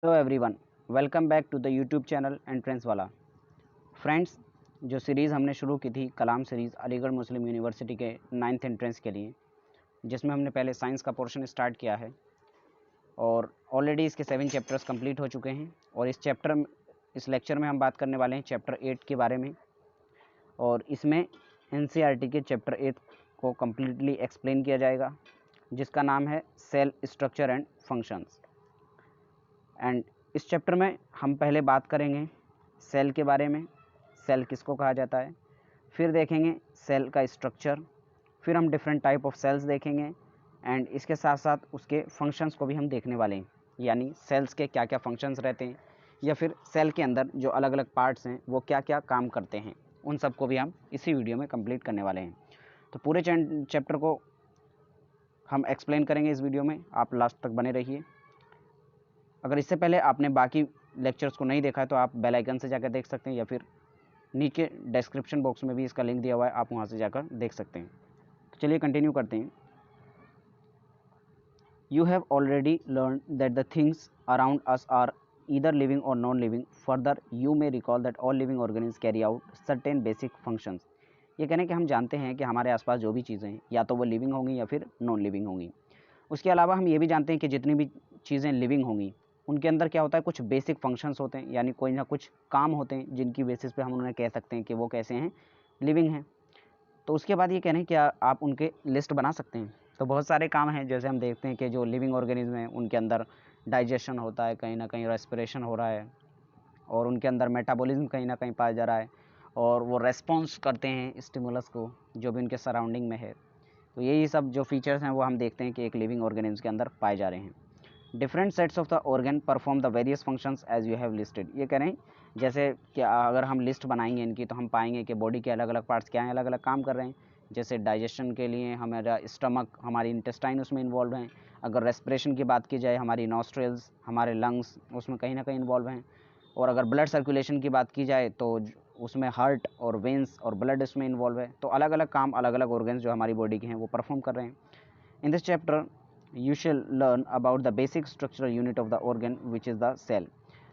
Hello everyone, welcome back to the YouTube channel entrance वाला। Friends, जो series हमने शुरू की थी Kalam series Aligarh Muslim university के 9th एंट्रेंस के लिए, जिसमें हमने पहले साइंस का पोर्शन स्टार्ट किया है और ऑलरेडी इसके 7 चैप्टर्स कंप्लीट हो चुके हैं। और इस लेक्चर में हम बात करने वाले हैं चैप्टर 8 के बारे में। और इसमें एनसीईआरटी के चैप्टर 8 को कम्प्लीटली एक्सप्लेन किया जाएगा, जिसका नाम है cell structure and functions. And इस चैप्टर में हम पहले बात करेंगे सेल के बारे में, सेल किसको कहा जाता है, फिर देखेंगे सेल का स्ट्रक्चर, फिर हम डिफरेंट टाइप ऑफ सेल्स देखेंगे एंड इसके साथ साथ उसके फंक्शंस को भी हम देखने वाले हैं, यानी सेल्स के क्या क्या फंक्शंस रहते हैं या फिर सेल के अंदर जो अलग अलग पार्ट्स हैं वो क्या क्या काम करते हैं, उन सब को भी हम इसी वीडियो में कंप्लीट करने वाले हैं। तो पूरे चैप्टर को हम एक्सप्लेन करेंगे इस वीडियो में, आप लास्ट तक बने रहिए। अगर इससे पहले आपने बाकी लेक्चर्स को नहीं देखा है तो आप बेल आइकन से जाकर देख सकते हैं या फिर नीचे डिस्क्रिप्शन बॉक्स में भी इसका लिंक दिया हुआ है, आप वहाँ से जाकर देख सकते हैं। तो चलिए कंटिन्यू करते हैं। You have already learn that the things around us are either living or non-living. Further, you may recall that all living organisms carry out certain basic functions. ये कहने कि हम जानते हैं कि हमारे आसपास जो भी चीज़ें हैं या तो वो लिविंग होंगी या फिर नॉन लिविंग होंगी। उसके अलावा हम ये भी जानते हैं कि जितनी भी चीज़ें लिविंग होंगी उनके अंदर क्या होता है, कुछ बेसिक फंक्शंस होते हैं, यानी कोई ना कुछ काम होते हैं जिनकी बेसिस पे हम उन्हें कह सकते हैं कि वो कैसे हैं, लिविंग हैं। तो उसके बाद ये कह रहे हैं कि आप उनके लिस्ट बना सकते हैं। तो बहुत सारे काम हैं, जैसे हम देखते हैं कि जो लिविंग ऑर्गेनिज्म हैं उनके अंदर डाइजेशन होता है, कहीं ना कहीं रेस्पिरेशन हो रहा है, और उनके अंदर मेटाबॉलिज्म कहीं ना कहीं पाया जा रहा है, और वो रेस्पॉन्स करते हैं स्टिमुलस को जो भी उनके सराउंडिंग में है। तो यही सब जो फीचर्स हैं वो हम देखते हैं कि एक लिविंग ऑर्गेनिज्म के अंदर पाए जा रहे हैं। Different sets of the organ perform the various functions as you have listed. ये कह रहे हैं जैसे कि अगर हम लिस्ट बनाएंगे इनकी तो हम पाएंगे कि बॉडी के अलग अलग पार्ट्स क्या हैं, अलग अलग काम कर रहे हैं। जैसे डाइजेशन के लिए हमारा स्टमक, हमारी इंटेस्टाइन उसमें इन्वॉल्व हैं। अगर रेस्पिरेशन की बात की जाए, हमारी नॉस्ट्रल्स, हमारे लंग्स उसमें कहीं ना कहीं इन्वॉल्व हैं। और अगर ब्लड सर्कुलेशन की बात की जाए तो उसमें हार्ट और वेंस और ब्लड इसमें इन्वॉल्व है। तो अलग अलग काम अलग अलग ऑर्गन्स जो हमारी बॉडी के हैं वो परफॉर्म कर रहे हैं। In this chapter you shall learn about the basic structural unit of the organ which is the cell।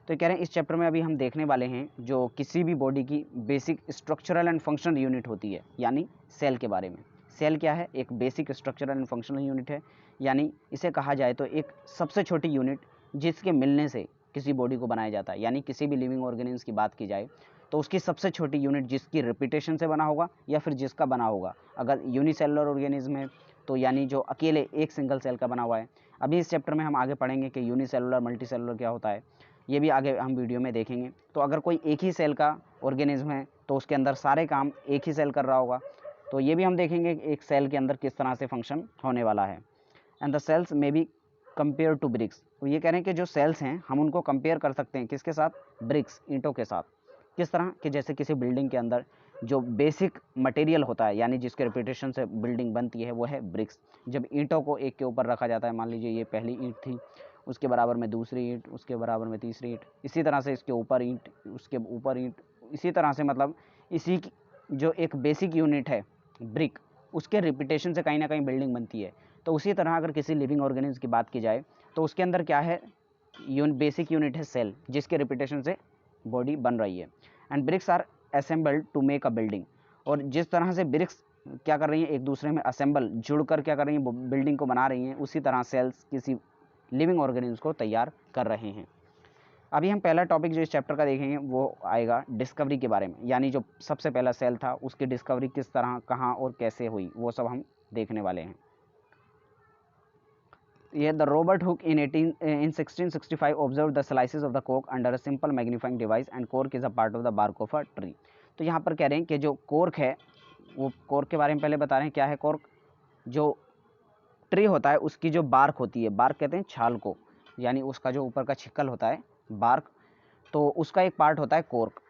तो कह रहे हैं इस चैप्टर में अभी हम देखने वाले हैं जो किसी भी बॉडी की basic structural and functional unit होती है, यानी सेल के बारे में। सेल क्या है? एक basic structural and functional unit है, यानी इसे कहा जाए तो एक सबसे छोटी यूनिट जिसके मिलने से किसी बॉडी को बनाया जाता है। यानी किसी भी लिविंग ऑर्गेनिज्म की बात की जाए तो उसकी सबसे छोटी यूनिट जिसकी रिपीटेशन से बना होगा या फिर जिसका बना होगा। अगर यूनिसेलुलर ऑर्गेनिज्म है तो यानी जो अकेले एक सिंगल सेल का बना हुआ है। अभी इस चैप्टर में हम आगे पढ़ेंगे कि यूनिसेलुलर मल्टीसेलुलर क्या होता है, ये भी आगे हम वीडियो में देखेंगे। तो अगर कोई एक ही सेल का ऑर्गेनिज्म है तो उसके अंदर सारे काम एक ही सेल कर रहा होगा, तो ये भी हम देखेंगे कि एक सेल के अंदर किस तरह से फंक्शन होने वाला है। एंड द सेल्स में बी कंपेयर टू ब्रिक्स। तो ये कह रहे हैं कि जो सेल्स हैं हम उनको कंपेयर कर सकते हैं किसके साथ? ब्रिक्स, ईंटों के साथ। किस तरह कि जैसे किसी बिल्डिंग के अंदर जो बेसिक मटेरियल होता है, यानी जिसके रिपीटेशन से बिल्डिंग बनती है, वो है ब्रिक्स। जब ईंटों को एक के ऊपर रखा जाता है, मान लीजिए ये पहली ईंट थी, उसके बराबर में दूसरी ईंट, उसके बराबर में तीसरी ईंट, इसी तरह से इसके ऊपर ईंट, उसके ऊपर ईंट, इसी तरह से मतलब इसी जो एक बेसिक यूनिट है ब्रिक, उसके रिपीटेशन से कहीं ना कहीं बिल्डिंग बनती है। तो उसी तरह अगर किसी लिविंग ऑर्गेनिज्म की बात की जाए तो उसके अंदर क्या है? बेसिक यूनिट है सेल, जिसके रिपीटेशन से बॉडी बन रही है। And bricks are assembled to make a building. और जिस तरह से ब्रिक्स क्या कर रही हैं, एक दूसरे में असेंबल, जुड़कर क्या कर रही हैं, बिल्डिंग को बना रही हैं, उसी तरह सेल्स किसी लिविंग ऑर्गेनिज्म को तैयार कर रहे हैं। अभी हम पहला टॉपिक जो इस चैप्टर का देखेंगे वो आएगा डिस्कवरी के बारे में, यानी जो सबसे पहला सेल था उसकी डिस्कवरी किस तरह, कहाँ और कैसे हुई, वो सब हम देखने वाले हैं। ये the Robert Hooke in 1665 observed the slices of the cork under a simple magnifying device and cork is a part of the bark of a tree। तो यहाँ पर कह रहे हैं कि जो कॉर्क है, वो कॉर्क के बारे में पहले बता रहे हैं क्या है कॉर्क। जो ट्री होता है उसकी जो बार्क होती है, बार्क कहते हैं छाल को, यानी उसका जो ऊपर का छिक्कल होता है बार्क, तो उसका एक पार्ट होता है कॉर्क।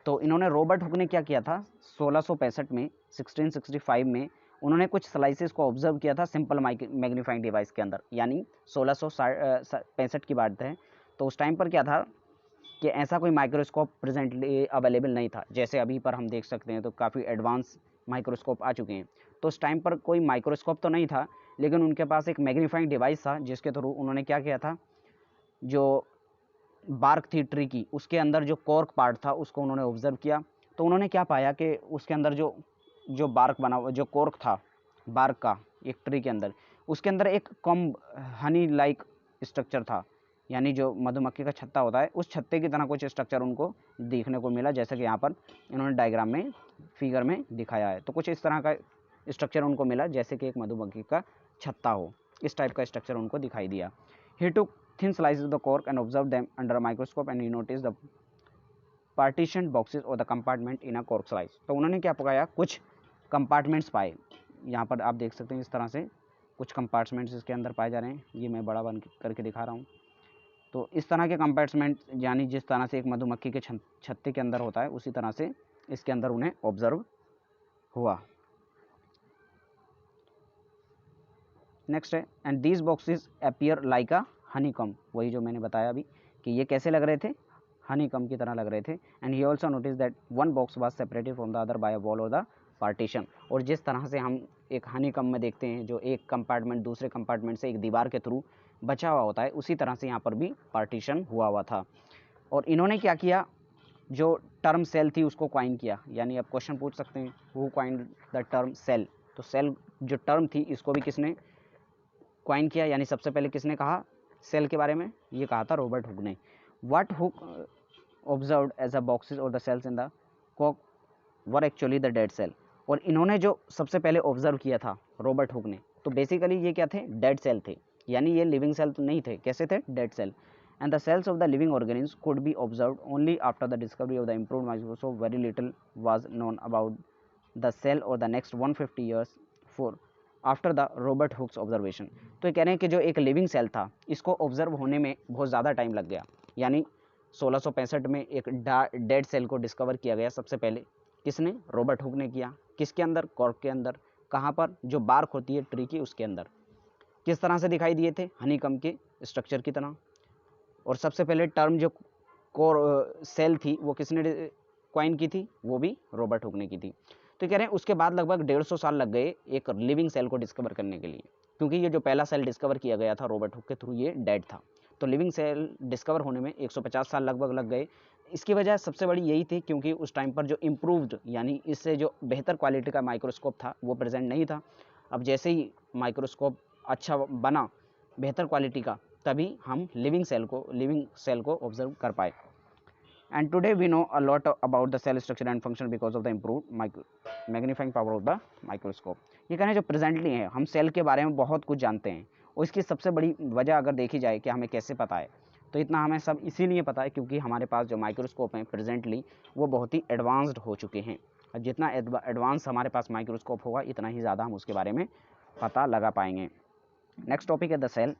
तो इन्होंने रॉबर्ट हुक ने क्या किया था 1665 में, 1665 में उन्होंने कुछ स्लाइसेस को ऑब्जर्व किया था सिंपल मैग्नीफाइंग डिवाइस के अंदर, यानी 1665 की बात है। तो उस टाइम पर क्या था कि ऐसा कोई माइक्रोस्कोप प्रेजेंटली अवेलेबल नहीं था, जैसे अभी पर हम देख सकते हैं तो काफ़ी एडवांस माइक्रोस्कोप आ चुके हैं। तो उस टाइम पर कोई माइक्रोस्कोप तो नहीं था, लेकिन उनके पास एक मैग्नीफाइंग डिवाइस था जिसके थ्रू उन्होंने क्या किया था, जो बार्क थी ट्री की, उसके अंदर जो कॉर्क पार्ट था उसको उन्होंने ऑब्जर्व किया। तो उन्होंने क्या पाया कि उसके अंदर जो जो बार्क बना हुआ, जो कॉर्क था बार्क का एक ट्री के अंदर, उसके अंदर एक कॉम्ब हनी लाइक स्ट्रक्चर था, यानी जो मधुमक्खी का छत्ता होता है उस छत्ते की तरह कुछ स्ट्रक्चर उनको देखने को मिला, जैसे कि यहाँ पर इन्होंने डायग्राम में फिगर में दिखाया है। तो कुछ इस तरह का स्ट्रक्चर उनको मिला जैसे कि एक मधुमक्खी का छत्ता हो, इस टाइप का स्ट्रक्चर उनको दिखाई दिया। ही टुक thin slices of the cork and observed them under a microscope and he noticed the partitioned boxes or the compartment in a cork slice। तो उन्होंने क्या पकाया, कुछ कंपार्टमेंट्स पाए, यहाँ पर आप देख सकते हैं इस तरह से कुछ कंपार्टमेंट्स इसके अंदर पाए जा रहे हैं, ये मैं बड़ा बन करके दिखा रहा हूँ। तो इस तरह के कंपार्टमेंट, यानी जिस तरह से एक मधुमक्खी के छत्ते के अंदर होता है उसी तरह से इसके अंदर उन्हें ऑब्जर्व हुआ। नेक्स्ट है, and these boxes appear like a honeycomb, वही जो मैंने बताया अभी कि ये कैसे लग रहे थे, हनीकॉम्ब की तरह लग रहे थे। And he also notice that one box was separated from the other by a wall और द पार्टीशन। और जिस तरह से हम एक हनीकॉम्ब में देखते हैं जो एक कंपार्टमेंट दूसरे कंपार्टमेंट से एक दीवार के थ्रू बचा हुआ होता है, उसी तरह से यहाँ पर भी पार्टीशन हुआ था। और इन्होंने क्या किया, जो टर्म सेल थी उसको क्वाइन किया, यानी आप क्वेश्चन पूछ सकते हैं who coined the term cell. तो सेल जो टर्म थी इसको भी किसने क्वाइन किया, यानी सबसे पहले किसने कहा सेल के बारे में, ये कहा था रॉबर्ट हुक ने। What Hooke observed as a boxes or the cells in the कॉक were actually the dead cell. और इन्होंने जो सबसे पहले ऑब्जर्व किया था रॉबर्ट हुक ने, तो बेसिकली ये क्या थे, डेड सेल थे, यानी ये लिविंग सेल तो नहीं थे, कैसे थे, dead cell. And the cells of the living organism could be observed only after the discovery of the improved microscope. Very little was known about the cell or the next 150 years for after the Robert Hooke's observation. तो ये कह रहे हैं कि जो एक living cell था इसको ऑब्जर्व होने में बहुत ज़्यादा टाइम लग गया, यानी 1665 में एक डेड सेल को डिस्कवर किया गया सबसे पहले, किसने, रॉबर्ट हुक ने किया। किसके अंदर, कॉर्क के अंदर। कहाँ पर, जो बार्क होती है ट्री की उसके अंदर। किस तरह से दिखाई दिए थे, हनीकॉम्ब के स्ट्रक्चर की तरह। और सबसे पहले टर्म जो कोर सेल थी वो किसने क्वाइन की थी, वो भी रॉबर्ट हुक ने की थी। तो कह रहे हैं उसके बाद लगभग 150 साल लग गए एक लिविंग सेल को डिस्कवर करने के लिए, क्योंकि ये जो पहला सेल डिस्कवर किया गया था रॉबर्ट हुक के थ्रू ये डेड था। तो लिविंग सेल डिस्कवर होने में 150 साल लगभग लग गए। इसकी वजह सबसे बड़ी यही थी क्योंकि उस टाइम पर जो इम्प्रूव्ड, यानी इससे जो बेहतर क्वालिटी का माइक्रोस्कोप था वो प्रेजेंट नहीं था। अब जैसे ही माइक्रोस्कोप अच्छा बना, बेहतर क्वालिटी का, तभी हम लिविंग सेल को ऑब्जर्व कर पाए। And today we know a lot about the cell structure and function because of the improved magnifying power of the microscope। ये कहने जो प्रेजेंटली है हम सेल के बारे में बहुत कुछ जानते हैं, और इसकी सबसे बड़ी वजह अगर देखी जाए कि हमें कैसे पता है, तो इतना हमें सब इसीलिए पता है क्योंकि हमारे पास जो माइक्रोस्कोप हैं प्रेजेंटली वो बहुत ही एडवांस्ड हो चुके हैं। और जितना एडवांस हमारे पास माइक्रोस्कोप होगा इतना ही ज़्यादा हम उसके बारे में पता लगा पाएंगे। नेक्स्ट टॉपिक है the cell.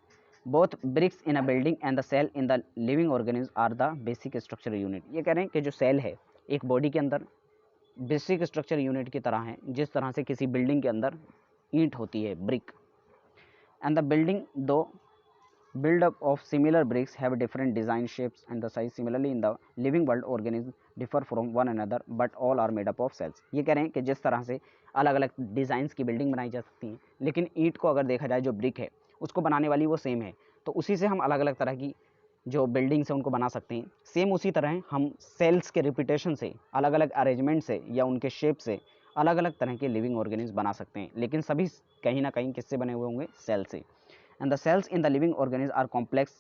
Both bricks in a building and the cell in the living organism are the basic structure unit. ये कह रहे हैं कि जो सेल है एक बॉडी के अंदर बेसिक स्ट्रक्चर यूनिट की तरह है, जिस तरह से किसी बिल्डिंग के अंदर ईंट होती है, ब्रिक। एंड द बिल्डिंग दो build-up of similar bricks have different design, shapes and the size. Similarly in the living world organisms differ from one another but all are made up of cells। ये कह रहे हैं कि जिस तरह से अलग अलग डिज़ाइंस की बिल्डिंग बनाई जा सकती हैं, लेकिन ईंट को अगर देखा जाए जो ब्रिक है उसको बनाने वाली वो सेम है, तो उसी से हम अलग अलग तरह की जो बिल्डिंग्स है उनको बना सकते हैं। सेम उसी तरह हम सेल्स के रिपीटेशन से, अलग अलग अरेंजमेंट से या उनके शेप से अलग अलग तरह के लिविंग ऑर्गेनिज्म बना सकते हैं, लेकिन सभी कहीं ना कहीं किससे बने हुए होंगे, सेल से। And the cells in the living organisms are complex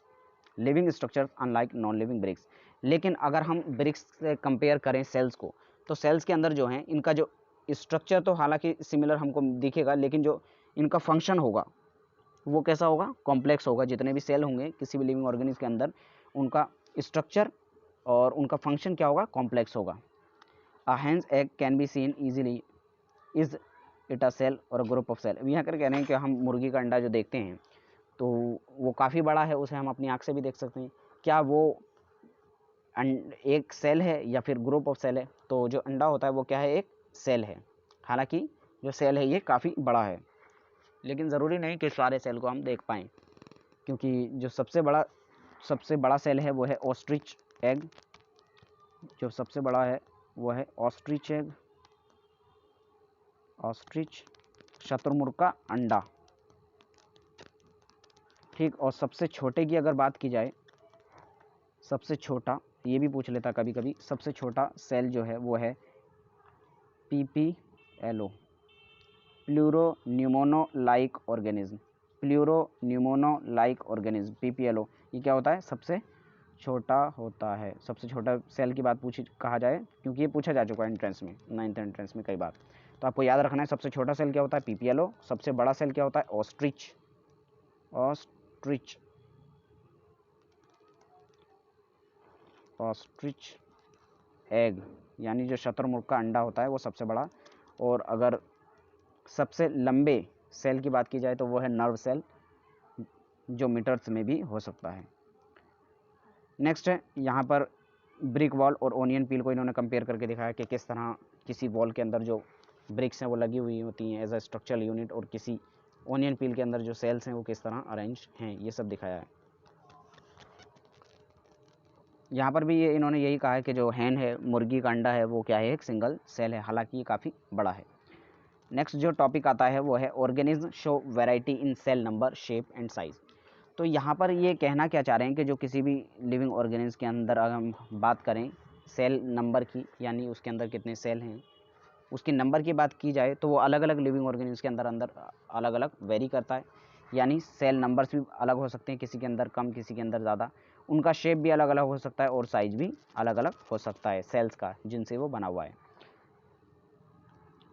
living structures unlike non-living bricks। लेकिन अगर हम ब्रिक्स से कंपेयर करें सेल्स को, तो सेल्स के अंदर जो हैं इनका जो स्ट्रक्चर तो हालांकि सिमिलर हमको दिखेगा, लेकिन जो इनका फंक्शन होगा वो कैसा होगा, कॉम्प्लेक्स होगा। जितने भी सेल होंगे किसी भी लिविंग ऑर्गेनिज्म के अंदर, उनका स्ट्रक्चर और उनका फंक्शन क्या होगा, कॉम्प्लेक्स होगा। A hen's egg can be seen easily, is it a cell or a group of cell. यहाँ कर कह रहे हैं कि हम मुर्गी का अंडा जो देखते हैं तो वो काफ़ी बड़ा है, उसे हम अपनी आँख से भी देख सकते हैं। क्या वो एक सेल है या फिर ग्रुप ऑफ सेल है? तो जो अंडा होता है वो क्या है, एक सेल है। हालांकि जो सेल है ये काफ़ी बड़ा है, लेकिन ज़रूरी नहीं कि सारे सेल को हम देख पाएँ, क्योंकि जो सबसे बड़ा सेल है वो है ऑस्ट्रिच एग। जो सबसे बड़ा है वो है ऑस्ट्रिच एग, ऑस्ट्रिच शतुरमुर्ग का अंडा, ठीक। और सबसे छोटे की अगर बात की जाए सबसे छोटा, ये भी पूछ लेता कभी कभी, सबसे छोटा सेल जो है वो है PPLO, pleuropneumonia like organism. Pleuropneumonia like organism PPLO, ये क्या होता है? सबसे छोटा होता है। सबसे छोटा सेल की बात पूछी कहा जाए, क्योंकि ये पूछा जा चुका है एंट्रेंस में, 9th एंट्रेंस में कई बार, तो आपको याद रखना है सबसे छोटा सेल क्या होता है? PPLO। सबसे बड़ा सेल क्या होता है? ऑस्ट्रिच। ऑस्ट्रिच ऑस्ट्रिच एग, यानी जो शतुरमुर्ग का अंडा होता है वो सबसे बड़ा। और अगर सबसे लंबे सेल की बात की जाए तो वो है नर्व सेल, जो मीटर्स में भी हो सकता है। नेक्स्ट है यहाँ पर ब्रिक वॉल और ओनियन पील को इन्होंने कंपेयर करके दिखाया कि किस तरह किसी वॉल के अंदर जो ब्रिक्स हैं वो लगी हुई होती हैं एज अ स्ट्रक्चरल यूनिट, और किसी ओनियन पील के अंदर जो सेल्स हैं वो किस तरह अरेंज हैं, ये सब दिखाया है। यहाँ पर भी ये इन्होंने यही कहा है कि जो हैन है, मुर्गी का अंडा है, वो क्या है? एक सिंगल सेल है, हालांकि ये काफ़ी बड़ा है। नेक्स्ट जो टॉपिक आता है वो है organism show variety in cell number, shape and size. तो यहाँ पर ये कहना क्या चाह रहे हैं कि जो किसी भी लिविंग ऑर्गेनिज्म के अंदर अगर हम बात करें सेल नंबर की, यानी उसके अंदर कितने सेल हैं, उसके नंबर की बात की जाए तो वो अलग अलग लिविंग ऑर्गेनिज्म के अंदर अलग अलग वेरी करता है। यानी सेल नंबर्स भी अलग हो सकते हैं, किसी के अंदर कम, किसी के अंदर ज़्यादा। उनका शेप भी अलग अलग हो सकता है और साइज भी अलग अलग हो सकता है सेल्स का, जिनसे वो बना हुआ है।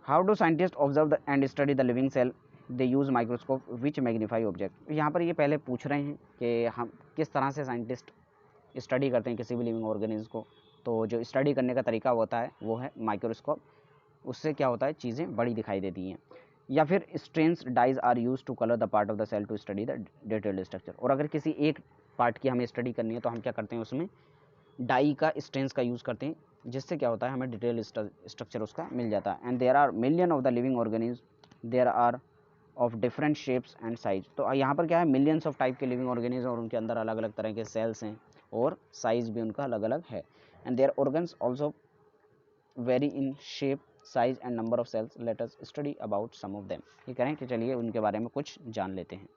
How do scientist observe and study the living cell? They use microscope which magnify object. यहाँ पर ये पहले पूछ रहे हैं कि हम किस तरह से साइंटिस्ट स्टडी करते हैं किसी भी लिविंग ऑर्गेनिज्म को। तो जो स्टडी करने का तरीका होता है वो है माइक्रोस्कोप। उससे क्या होता है? चीज़ें बड़ी दिखाई देती हैं। या फिर stains dyes are use to colour the part of the cell to study the detailed structure. और अगर किसी एक पार्ट की हमें स्टडी करनी है तो हम क्या करते हैं? उसमें डाई का, स्ट्रेंस का यूज़ करते हैं, जिससे क्या होता है? हमें डिटेल स्ट्रक्चर उसका मिल जाता है। And there are million of the living organism, there are of different shapes and size. तो यहाँ पर क्या है? मिलियंस ऑफ टाइप के लिविंग ऑर्गेनिज्म और उनके अंदर अलग अलग तरह के सेल्स हैं और साइज भी उनका अलग अलग है। And their organs also vary in shape, size and number of cells. Let us study about some of them. ये करें कि चलिए उनके बारे में कुछ जान लेते हैं।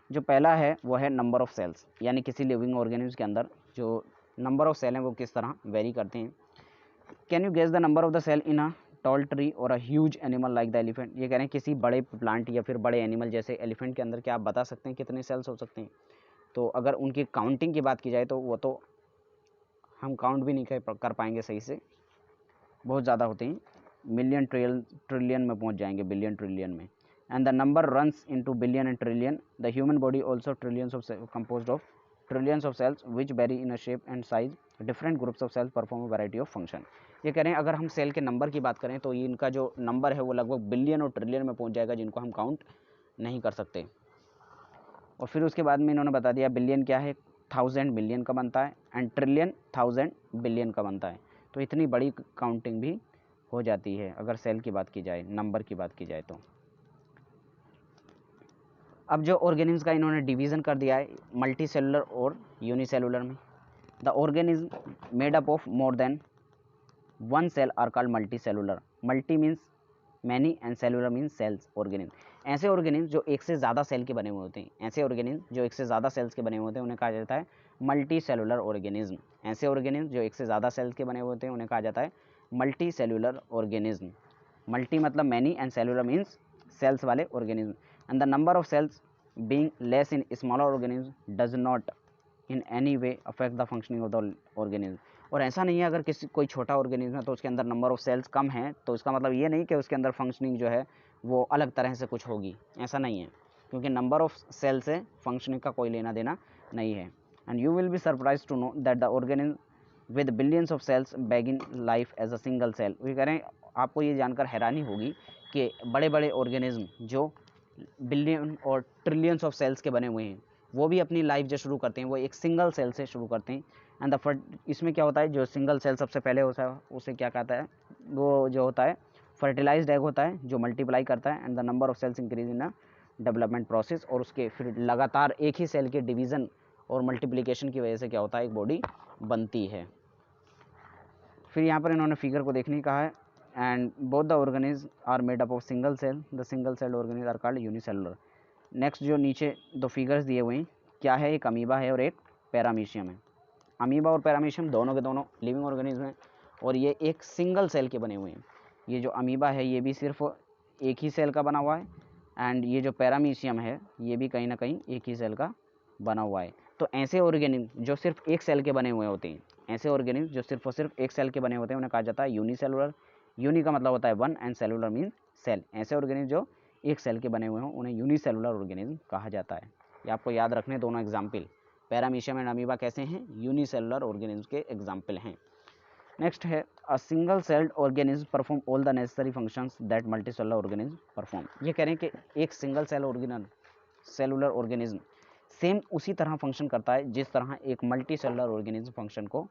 जो पहला है वो है नंबर ऑफ सेल्स, यानी किसी लिविंग ऑर्गेनिज्म के अंदर जो नंबर ऑफ सेल हैं वो किस तरह वेरी करते हैं। Can you guess the number of the cell in a tall tree or a huge animal like the elephant. ये कह रहे हैं किसी बड़े प्लांट या फिर बड़े एनिमल जैसे एलिफेंट के अंदर क्या आप बता सकते हैं कितने सेल्स हो सकते हैं? तो अगर उनकी काउंटिंग की बात की जाए तो वो तो हम काउंट भी नहीं कर पाएंगे सही से, बहुत ज़्यादा होते हैं, मिलियन ट्रिलियन में पहुंच जाएंगे, बिलियन ट्रिलियन में। And the number runs into billion and trillion. The human body also trillions of composed of trillions of cells which very in a shape and size. Different groups of cells perform a variety of function. ये कह रहे हैं अगर हम cell के number की बात करें तो ये इनका जो नंबर है वो लगभग बिलियन और ट्रिलियन में पहुंच जाएगा, जिनको हम काउंट नहीं कर सकते। और फिर उसके बाद में इन्होंने बता दिया बिलियन क्या है, 1000 मिलियन का बनता है, एंड ट्रिलियन 1000 बिलियन का बनता है। तो इतनी बड़ी काउंटिंग भी हो जाती है अगर सेल की बात की जाए, नंबर की बात की जाए तो। अब जो ऑर्गेनिज्म का इन्होंने डिवीज़न कर दिया है मल्टी सेलुलर और यूनिसेलुलर में। The organism made up of more than one cell are called multicellular. Multi means many and cellular means cells organism. ऐसे ऑर्गेनिज्म जो एक से ज़्यादा सेल के बने हुए होते हैं, ऐसे ऑर्गेनिज्म जो एक से ज़्यादा सेल्स के बने हुए होते हैं उन्हें कहा जाता है मल्टी सेलुलर ऑर्गेनिज्म। ऐसे ऑर्गेनिज्म जो एक से ज़्यादा सेल्स के बने हुए होते हैं उन्हें कहा जाता है मल्टी सेलुलर ऑर्गेनिज्म। मल्टी मतलब many and cellular means cells वाले organism. And the number of cells being less in smaller organism does not in any way affect the functioning of the organism। और ऐसा नहीं है अगर किसी कोई छोटा ऑर्गेनिज्म है तो उसके अंदर नंबर ऑफ सेल्स कम है तो इसका मतलब ये नहीं कि उसके अंदर फंक्शनिंग जो है वो अलग तरह से कुछ होगी, ऐसा नहीं है, क्योंकि नंबर ऑफ सेल से फंक्शनिंग का कोई लेना देना नहीं है। And you will be surprise to know that the organism with billions of cells begin life as a single cell. वो कह रहे हैं आपको ये जानकर हैरानी होगी कि बड़े बड़े ऑर्गेनिज्म जो बिलियन और ट्रिलियंस ऑफ सेल्स के बने हुए हैं वो भी अपनी लाइफ जो शुरू करते हैं वो एक सिंगल सेल से शुरू करते हैं। एंड द इसमें क्या होता है, जो सिंगल सेल सबसे पहले होता है उसे क्या कहता है, वो जो होता है फर्टिलाइज्ड एग होता है जो मल्टीप्लाई करता है। And the number of cells increase in a development process. और उसके फिर लगातार एक ही सेल के डिवीज़न और मल्टीप्लिकेशन की वजह से क्या होता है, एक बॉडी बनती है। फिर यहाँ पर इन्होंने फिगर को देखने कहा है। And both the organism are made up of single cell, the single cell organism are called unicellular. Next जो नीचे दो फिगर्स दिए हुए हैं, क्या है, एक अमीबा है और एक पैरामीशियम है। अमीबा और पैरामीशियम दोनों के दोनों लिविंग ऑर्गेनिज्म हैं और ये एक सिंगल सेल के बने हुए हैं। ये जो अमीबा है ये भी सिर्फ एक ही सेल का बना हुआ है एंड ये जो पैरामीशियम है ये भी कहीं ना कहीं एक ही सेल का बना हुआ है। तो ऐसे ऑर्गेनिज्म जो सिर्फ एक सेल के बने हुए होते हैं, ऐसे ऑर्गेनिज्म जो सिर्फ और सिर्फ एक सेल के बने होते हैं उन्हें कहा जाता है यूनिसेलुलर। यूनि का मतलब होता है one and cellular mean cell. ऐसे ऑर्गेनिज्म जो एक सेल के बने हुए हों उन्हें यूनिसेलुलर ऑर्गेनिज्म कहा जाता है। ये आपको याद रखने दोनों एग्जाम्पल, पैरामीशियम एंड अमीबा कैसे हैं, यूनिसेलुलर ऑर्गेनिज्म के एग्जाम्पल हैं। नेक्स्ट है a single celled organism perform all the necessary functions that multicellular organism perform. ये कह रहे हैं कि एक सिंगल सेलुलर ऑर्गेनिज्म सेम उसी तरह फंक्शन करता है जिस तरह एक मल्टी सेलुलर ऑर्गेनिज्म फंक्शन को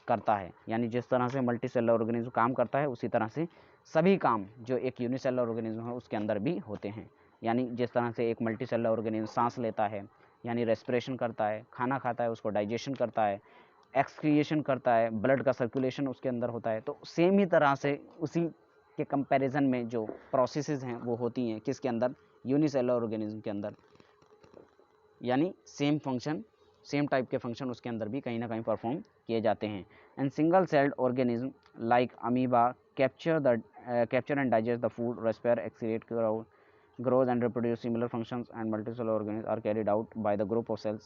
करता है। यानी जिस तरह से मल्टी सेलुलर ऑर्गेनिज्म काम करता है उसी तरह से सभी काम जो एक यूनिसेलुलर ऑर्गेनिज्म है उसके अंदर भी होते हैं। यानी जिस तरह से एक मल्टी सेलुलर ऑर्गेनिज्म सांस लेता है यानी रेस्पिरेशन करता है, खाना खाता है उसको डाइजेशन करता है, एक्सक्रिएशन करता है, ब्लड का सर्कुलेशन उसके अंदर होता है, तो सेम ही तरह से उसी के कंपैरिजन में जो प्रोसेसेस हैं वो होती हैं किसके अंदर, यूनिसेलुलर ऑर्गेनिज्म के अंदर। यानी सेम फंक्शन, सेम टाइप के फंक्शन उसके अंदर भी कहीं ना कहीं परफॉर्म किए जाते हैं। And single celled organism like amoeba capture and digest the food, respire, excrete, grows and reproduce similar functions, and multicellular organisms are carried out by the group of cells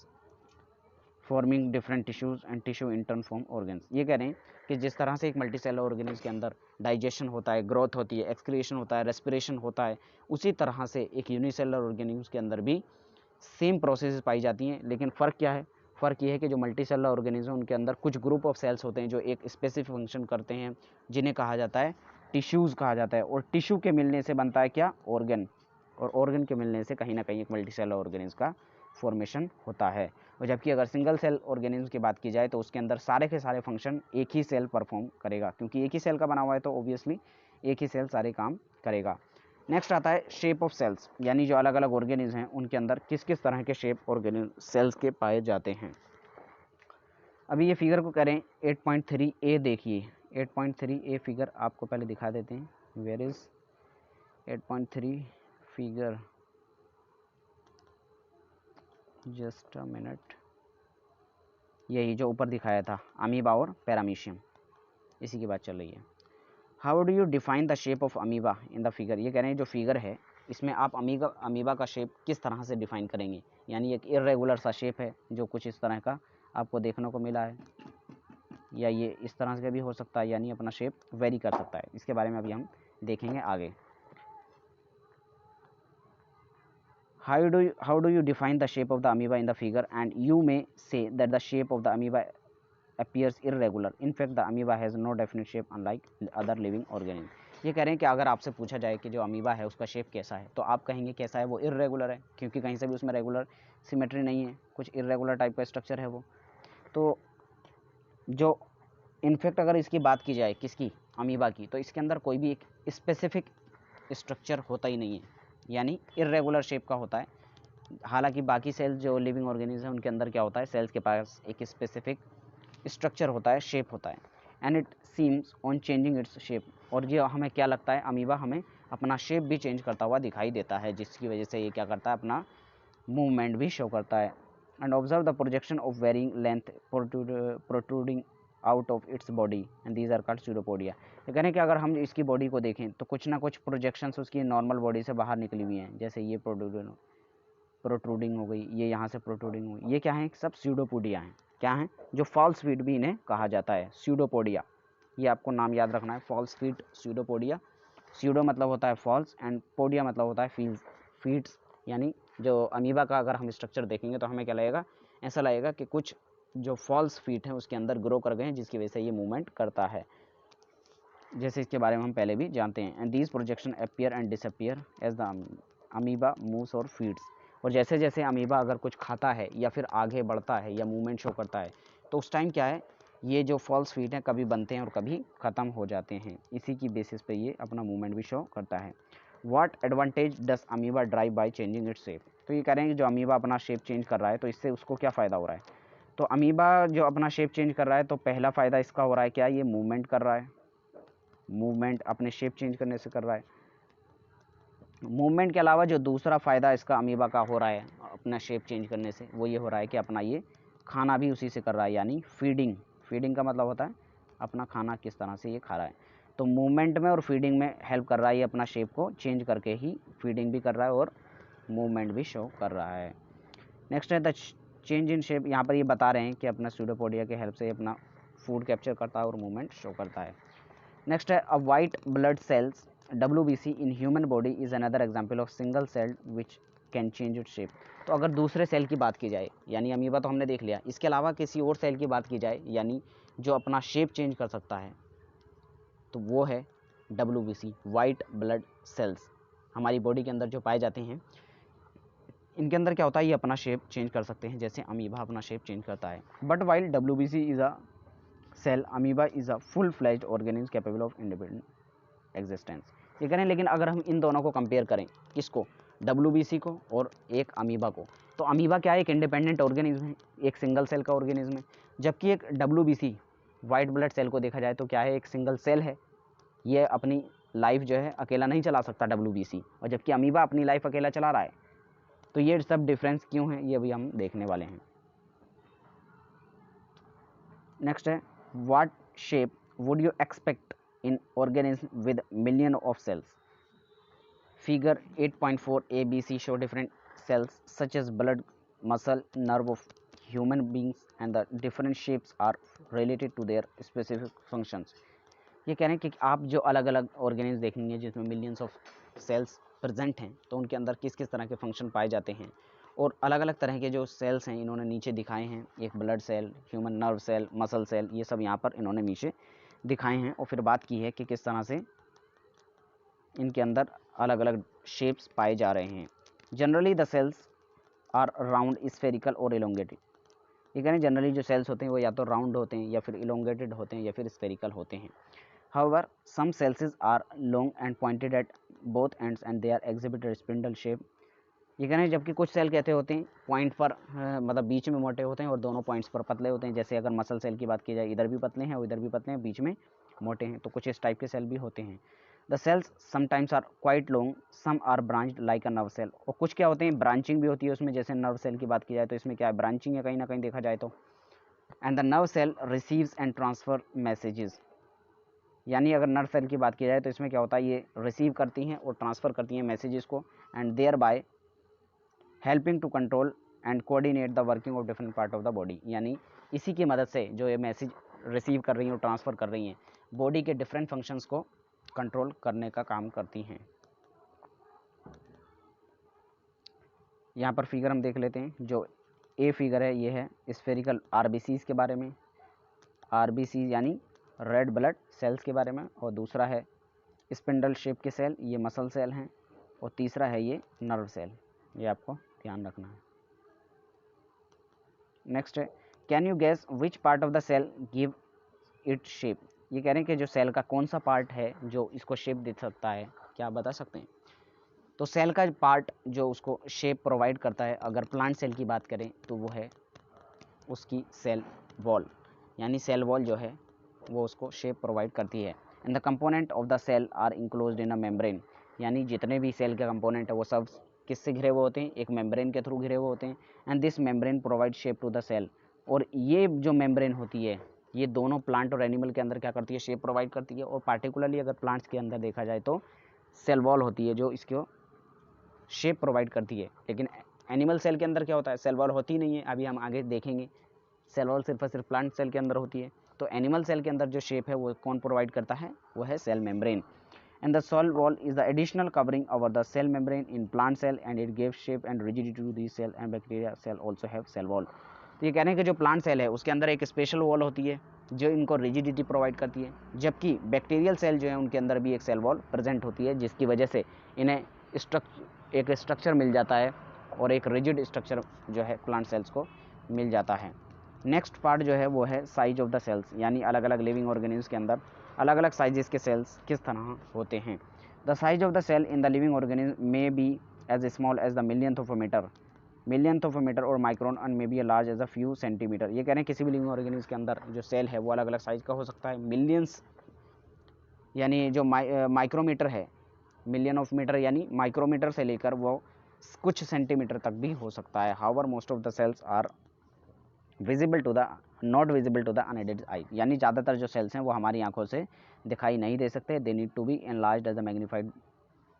forming different tissues and tissue in turn form organs. ये कह रहे हैं कि जिस तरह से एक multicellular organism के अंदर डाइजेशन होता है, ग्रोथ होती है, एक्सक्रिएशन होता है, रेस्पिरेशन होता है, उसी तरह से एक यूनिसेलुलर ऑर्गेनिज्म के अंदर भी सेम प्रोसेस पाई जाती हैं। लेकिन फ़र्क क्या है, फ़र्क ये है कि जो मल्टीसेलुलर ऑर्गेनिज्म उनके अंदर कुछ ग्रुप ऑफ सेल्स होते हैं जो एक स्पेसिफिक फंक्शन करते हैं जिन्हें कहा जाता है टिश्यूज़ कहा जाता है, और टिश्यू के मिलने से बनता है क्या, ऑर्गन, और ऑर्गन के मिलने से कहीं ना कहीं एक मल्टीसेलुलर ऑर्गेनिज्म का फॉर्मेशन होता है। और जबकि अगर सिंगल सेल ऑर्गेनिज्म की बात की जाए तो उसके अंदर सारे के सारे फंक्शन एक ही सेल परफॉर्म करेगा, क्योंकि एक ही सेल का बना हुआ है तो ऑब्वियसली एक ही सेल सारे काम करेगा। नेक्स्ट आता है शेप ऑफ सेल्स, यानी जो अलग अलग ऑर्गेनिज्म हैं उनके अंदर किस किस तरह के शेप ऑर्गेनिज्म सेल्स के पाए जाते हैं। अभी ये फिगर को करें 8.3a देखिए, 8.3a फिगर आपको पहले दिखा देते हैं। Where is 8.3 figure, just a minute. यही जो ऊपर दिखाया था अमीबा और पैरामीशियम, इसी की बात चल रही है। How do you define the shape of amoeba in the figure. ये कह रहे हैं जो फिगर है इसमें आप अमीबा का शेप किस तरह से डिफाइन करेंगे। यानी एक इरेगुलर सा शेप है जो कुछ इस तरह का आपको देखने को मिला है, या ये इस तरह से भी हो सकता है, यानी अपना शेप वेरी कर सकता है। इसके बारे में अभी हम देखेंगे आगे। How do you define the shape of the amoeba in the figure, and you may say that the shape of the amoeba appears irregular. In fact, the amoeba has no definite shape unlike other living organism. ये कह रहे हैं कि अगर आपसे पूछा जाए कि जो अमीबा है उसका शेप कैसा है तो आप कहेंगे कैसा है, वो इरेगुलर है, क्योंकि कहीं से भी उसमें रेगुलर सिमेट्री नहीं है, कुछ इरेगुलर टाइप का स्ट्रक्चर है वो। तो जो इनफैक्ट अगर इसकी बात की जाए किसकी, अमीबा की, तो इसके अंदर कोई भी एक स्पेसिफिक स्ट्रक्चर होता ही नहीं है, यानी इरेगुलर शेप का होता है। हालांकि बाकी सेल्स जो लिविंग ऑर्गेनिज्म है उनके अंदर क्या होता है, सेल्स के पास एक स्पेसिफिक स्ट्रक्चर होता है, शेप होता है। And it seems on changing its shape, और ये हमें क्या लगता है, अमीबा हमें अपना शेप भी चेंज करता हुआ दिखाई देता है, जिसकी वजह से ये क्या करता है, अपना मूवमेंट भी शो करता है। And observe the projection of varying length protruding out of its body and these are called pseudopodia. ये कहने कि अगर हम इसकी बॉडी को देखें तो कुछ ना कुछ प्रोजेक्शंस उसकी नॉर्मल बॉडी से बाहर निकली हुई हैं, जैसे ये प्रोट्रूडिंग हो गई, ये यहाँ से प्रोट्रूडिंग हुई, ये क्या है, सब स्यूडोपोडिया हैं। क्या हैं, जो फॉल्स फीट भी इन्हें कहा जाता है, स्यूडोपोडिया। ये आपको नाम याद रखना है, फॉल्स फीट, स्यूडोपोडिया। स्यूडो मतलब होता है फॉल्स एंड पोडिया मतलब होता है फीट्स। यानी जो अमीबा का अगर हम स्ट्रक्चर देखेंगे तो हमें क्या लगेगा, ऐसा लगेगा कि कुछ जो फॉल्स फीट हैं उसके अंदर ग्रो कर गए हैं, जिसकी वजह से ये मूवमेंट करता है, जैसे इसके बारे में हम पहले भी जानते हैं। And these projection appear and disappear as the amoeba moves और फीड्स। और जैसे जैसे अमीबा अगर कुछ खाता है या फिर आगे बढ़ता है या मूवमेंट शो करता है तो उस टाइम क्या है, ये जो फॉल्स फीट हैं कभी बनते हैं और कभी ख़त्म हो जाते हैं, इसी की बेसिस पे ये अपना मूवमेंट भी शो करता है। What advantage does amoeba drive by changing its shape. तो ये कह रहे हैं कि जो अमीबा अपना शेप चेंज कर रहा है तो इससे उसको क्या फ़ायदा हो रहा है। तो अमीबा जो अपना शेप चेंज कर रहा है तो पहला फ़ायदा इसका हो रहा है क्या, ये मूवमेंट कर रहा है, मूवमेंट अपने शेप चेंज करने से कर रहा है। मूवमेंट के अलावा जो दूसरा फ़ायदा इसका अमीबा का हो रहा है अपना शेप चेंज करने से, वो ये हो रहा है कि अपना ये खाना भी उसी से कर रहा है, यानी फीडिंग। फीडिंग का मतलब होता है अपना खाना किस तरह से ये खा रहा है। तो मूवमेंट में और फीडिंग में हेल्प कर रहा है, ये अपना शेप को चेंज करके ही फीडिंग भी कर रहा है और मूवमेंट भी शो कर रहा है। नेक्स्ट है द चेंज इन शेप। यहाँ पर ये बता रहे हैं कि अपना स्यूडोपोडिया के हेल्प से अपना फूड कैप्चर करता है और मूवमेंट शो करता है। नेक्स्ट है a white blood cells WBC in human body is another example of single cell which can change it shape. तो अगर दूसरे सेल की बात की जाए, यानी अमीबा तो हमने देख लिया, इसके अलावा किसी और सेल की बात की जाए यानी जो अपना शेप चेंज कर सकता है, तो वो है WBC, वाइट ब्लड सेल्स। हमारी बॉडी के अंदर जो पाए जाते हैं, इनके अंदर क्या होता है, ये अपना शेप चेंज कर सकते हैं, जैसे अमीबा अपना शेप चेंज करता है। But while WBC is a cell, amoeba is a full fledged organism capable of independent existence. ये करें, लेकिन अगर हम इन दोनों को कंपेयर करें, किसको, WBC को और एक अमीबा को, तो अमीबा क्या है, एक इंडिपेंडेंट ऑर्गेनिज्म है, एक सिंगल सेल का ऑर्गेनिज्म है। जबकि एक WBC वाइट ब्लड सेल को देखा जाए तो क्या है, एक सिंगल सेल है, ये अपनी लाइफ जो है अकेला नहीं चला सकता WBC, और जबकि अमीबा अपनी लाइफ अकेला चला रहा है। तो ये सब डिफरेंस क्यों है, ये अभी हम देखने वाले हैं। नेक्स्ट है what shape would you expect in organism with million of cells. Figure 8.4 ABC show different cells such as blood, muscle, nerve of human beings and the different shapes are related to their specific functions। ये कह रहे हैं कि आप जो अलग अलग organism देखेंगे जिसमें मिलियंस ऑफ सेल्स प्रेजेंट हैं, तो उनके अंदर किस किस तरह के फंक्शन पाए जाते हैं, और अलग अलग तरह के जो सेल्स हैं इन्होंने नीचे दिखाए हैं, एक blood cell, human nerve cell, muscle cell, ये सब यहाँ पर इन्होंने नीचे दिखाए हैं। और फिर बात की है कि किस तरह से इनके अंदर अलग अलग शेप्स पाए जा रहे हैं। Generally the cells are round, spherical और इलोंगेटेड। ये कह रहे हैं जनरली जो सेल्स होते हैं वो या तो राउंड होते हैं या फिर इलोंगेटेड होते हैं या फिर स्फेरिकल होते हैं। However, some cells are long and pointed at both ends and they are exhibit a spindle shape। ये कह रहे हैं जबकि कुछ सेल कहते होते हैं पॉइंट पर मतलब बीच में मोटे होते हैं और दोनों पॉइंट्स पर पतले होते हैं। जैसे अगर मसल सेल की बात की जाए, इधर भी पतले हैं और इधर भी पतले हैं, बीच में मोटे हैं, तो कुछ इस टाइप के सेल भी होते हैं। The cells sometimes are quite long, some are branched like a nerve cell. और कुछ क्या होते हैं, ब्रांचिंग भी होती है उसमें, जैसे नर्व सेल की बात की जाए तो इसमें क्या है, ब्रांचिंग है कहीं ना कहीं देखा जाए तो। And the nerve cell receives and transfer messages, यानी अगर नर्व सेल की बात की जाए तो इसमें क्या होता है, ये रिसीव करती हैं और ट्रांसफ़र करती हैं मैसेजेस को, and thereby helping to control and coordinate the working of different part of the body. यानी इसी की मदद से जो ये मैसेज रिसीव कर रही हैं और ट्रांसफ़र कर रही हैं, बॉडी के डिफरेंट फंक्शंस को कंट्रोल करने का काम करती हैं। यहाँ पर फिगर हम देख लेते हैं। जो ए फिगर है ये है स्फेरिकल RBCs के बारे में, RBCs यानी रेड ब्लड सेल्स के बारे में, और दूसरा है स्पिंडल शेप के सेल, ये मसल सेल हैं, और तीसरा है ये नर्व सेल, ये आपको ध्यान रखना है। नेक्स्ट है can you guess which part of the cell give it shape. ये कह रहे हैं कि जो सेल का कौन सा पार्ट है जो इसको शेप दे सकता है, क्या आप बता सकते हैं। तो सेल का पार्ट जो उसको शेप प्रोवाइड करता है, अगर प्लांट सेल की बात करें तो वो है उसकी सेल वॉल, यानी सेल वॉल जो है वो उसको शेप प्रोवाइड करती है। And the component of the cell are enclosed in a membrane, यानी जितने भी सेल के कंपोनेंट है वो सब किससे घिरे हुए होते हैं, एक मेम्ब्रेन के थ्रू घिरे हुए होते हैं। And this membrane provide shape to the cell, और ये जो मेम्ब्रेन होती है ये दोनों प्लांट और एनिमल के अंदर क्या करती है, शेप प्रोवाइड करती है। और पार्टिकुलरली अगर प्लांट्स के अंदर देखा जाए तो सेल वॉल होती है जो इसको शेप प्रोवाइड करती है। लेकिन एनिमल सेल के अंदर क्या होता है, सेल वॉल होती नहीं है, अभी हम आगे देखेंगे। सेल वॉल सिर्फ और सिर्फ प्लांट सेल के अंदर होती है। तो एनिमल सेल के अंदर जो शेप है वो कौन प्रोवाइड करता है, वो है cell membrane. And the cell wall is the additional covering over the cell membrane in plant cell and it gives shape and rigidity to the cell and bacteria cell also have cell wall. तो ये कह रहे हैं कि जो plant cell है उसके अंदर एक स्पेशल वॉल होती है जो इनको रिजिडिटी प्रोवाइड करती है, जबकि बैक्टीरियल सेल जो है उनके अंदर भी एक सेल वॉल प्रेजेंट होती है, जिसकी वजह से इन्हें एक स्ट्रक्चर मिल जाता है और एक रिजिड स्ट्रक्चर जो है प्लांट सेल्स को मिल जाता है। नेक्स्ट पार्ट जो है वो है साइज ऑफ द सेल्स, यानी अलग अलग लिविंग ऑर्गेनिज्म के अंदर अलग अलग साइजेस के सेल्स किस तरह होते हैं। The size of the cell in the living organism may be as small as the millionth of a meter or micron and may be a large as a few centimeter. ये कह रहे हैं किसी भी लिविंग ऑर्गेनिज्म के अंदर जो cell है वो अलग अलग साइज का हो सकता है। मिलियंस यानी जो माइक्रोमीटर है, मिलियन ऑफ मीटर यानी माइक्रोमीटर से लेकर वो कुछ सेंटीमीटर तक भी हो सकता है। However most of the cells are visible to the not visible to the unaided eye, यानी ज़्यादातर जो सेल्स हैं वो हमारी आंखों से दिखाई नहीं दे सकते। They need to be enlarged as a magnified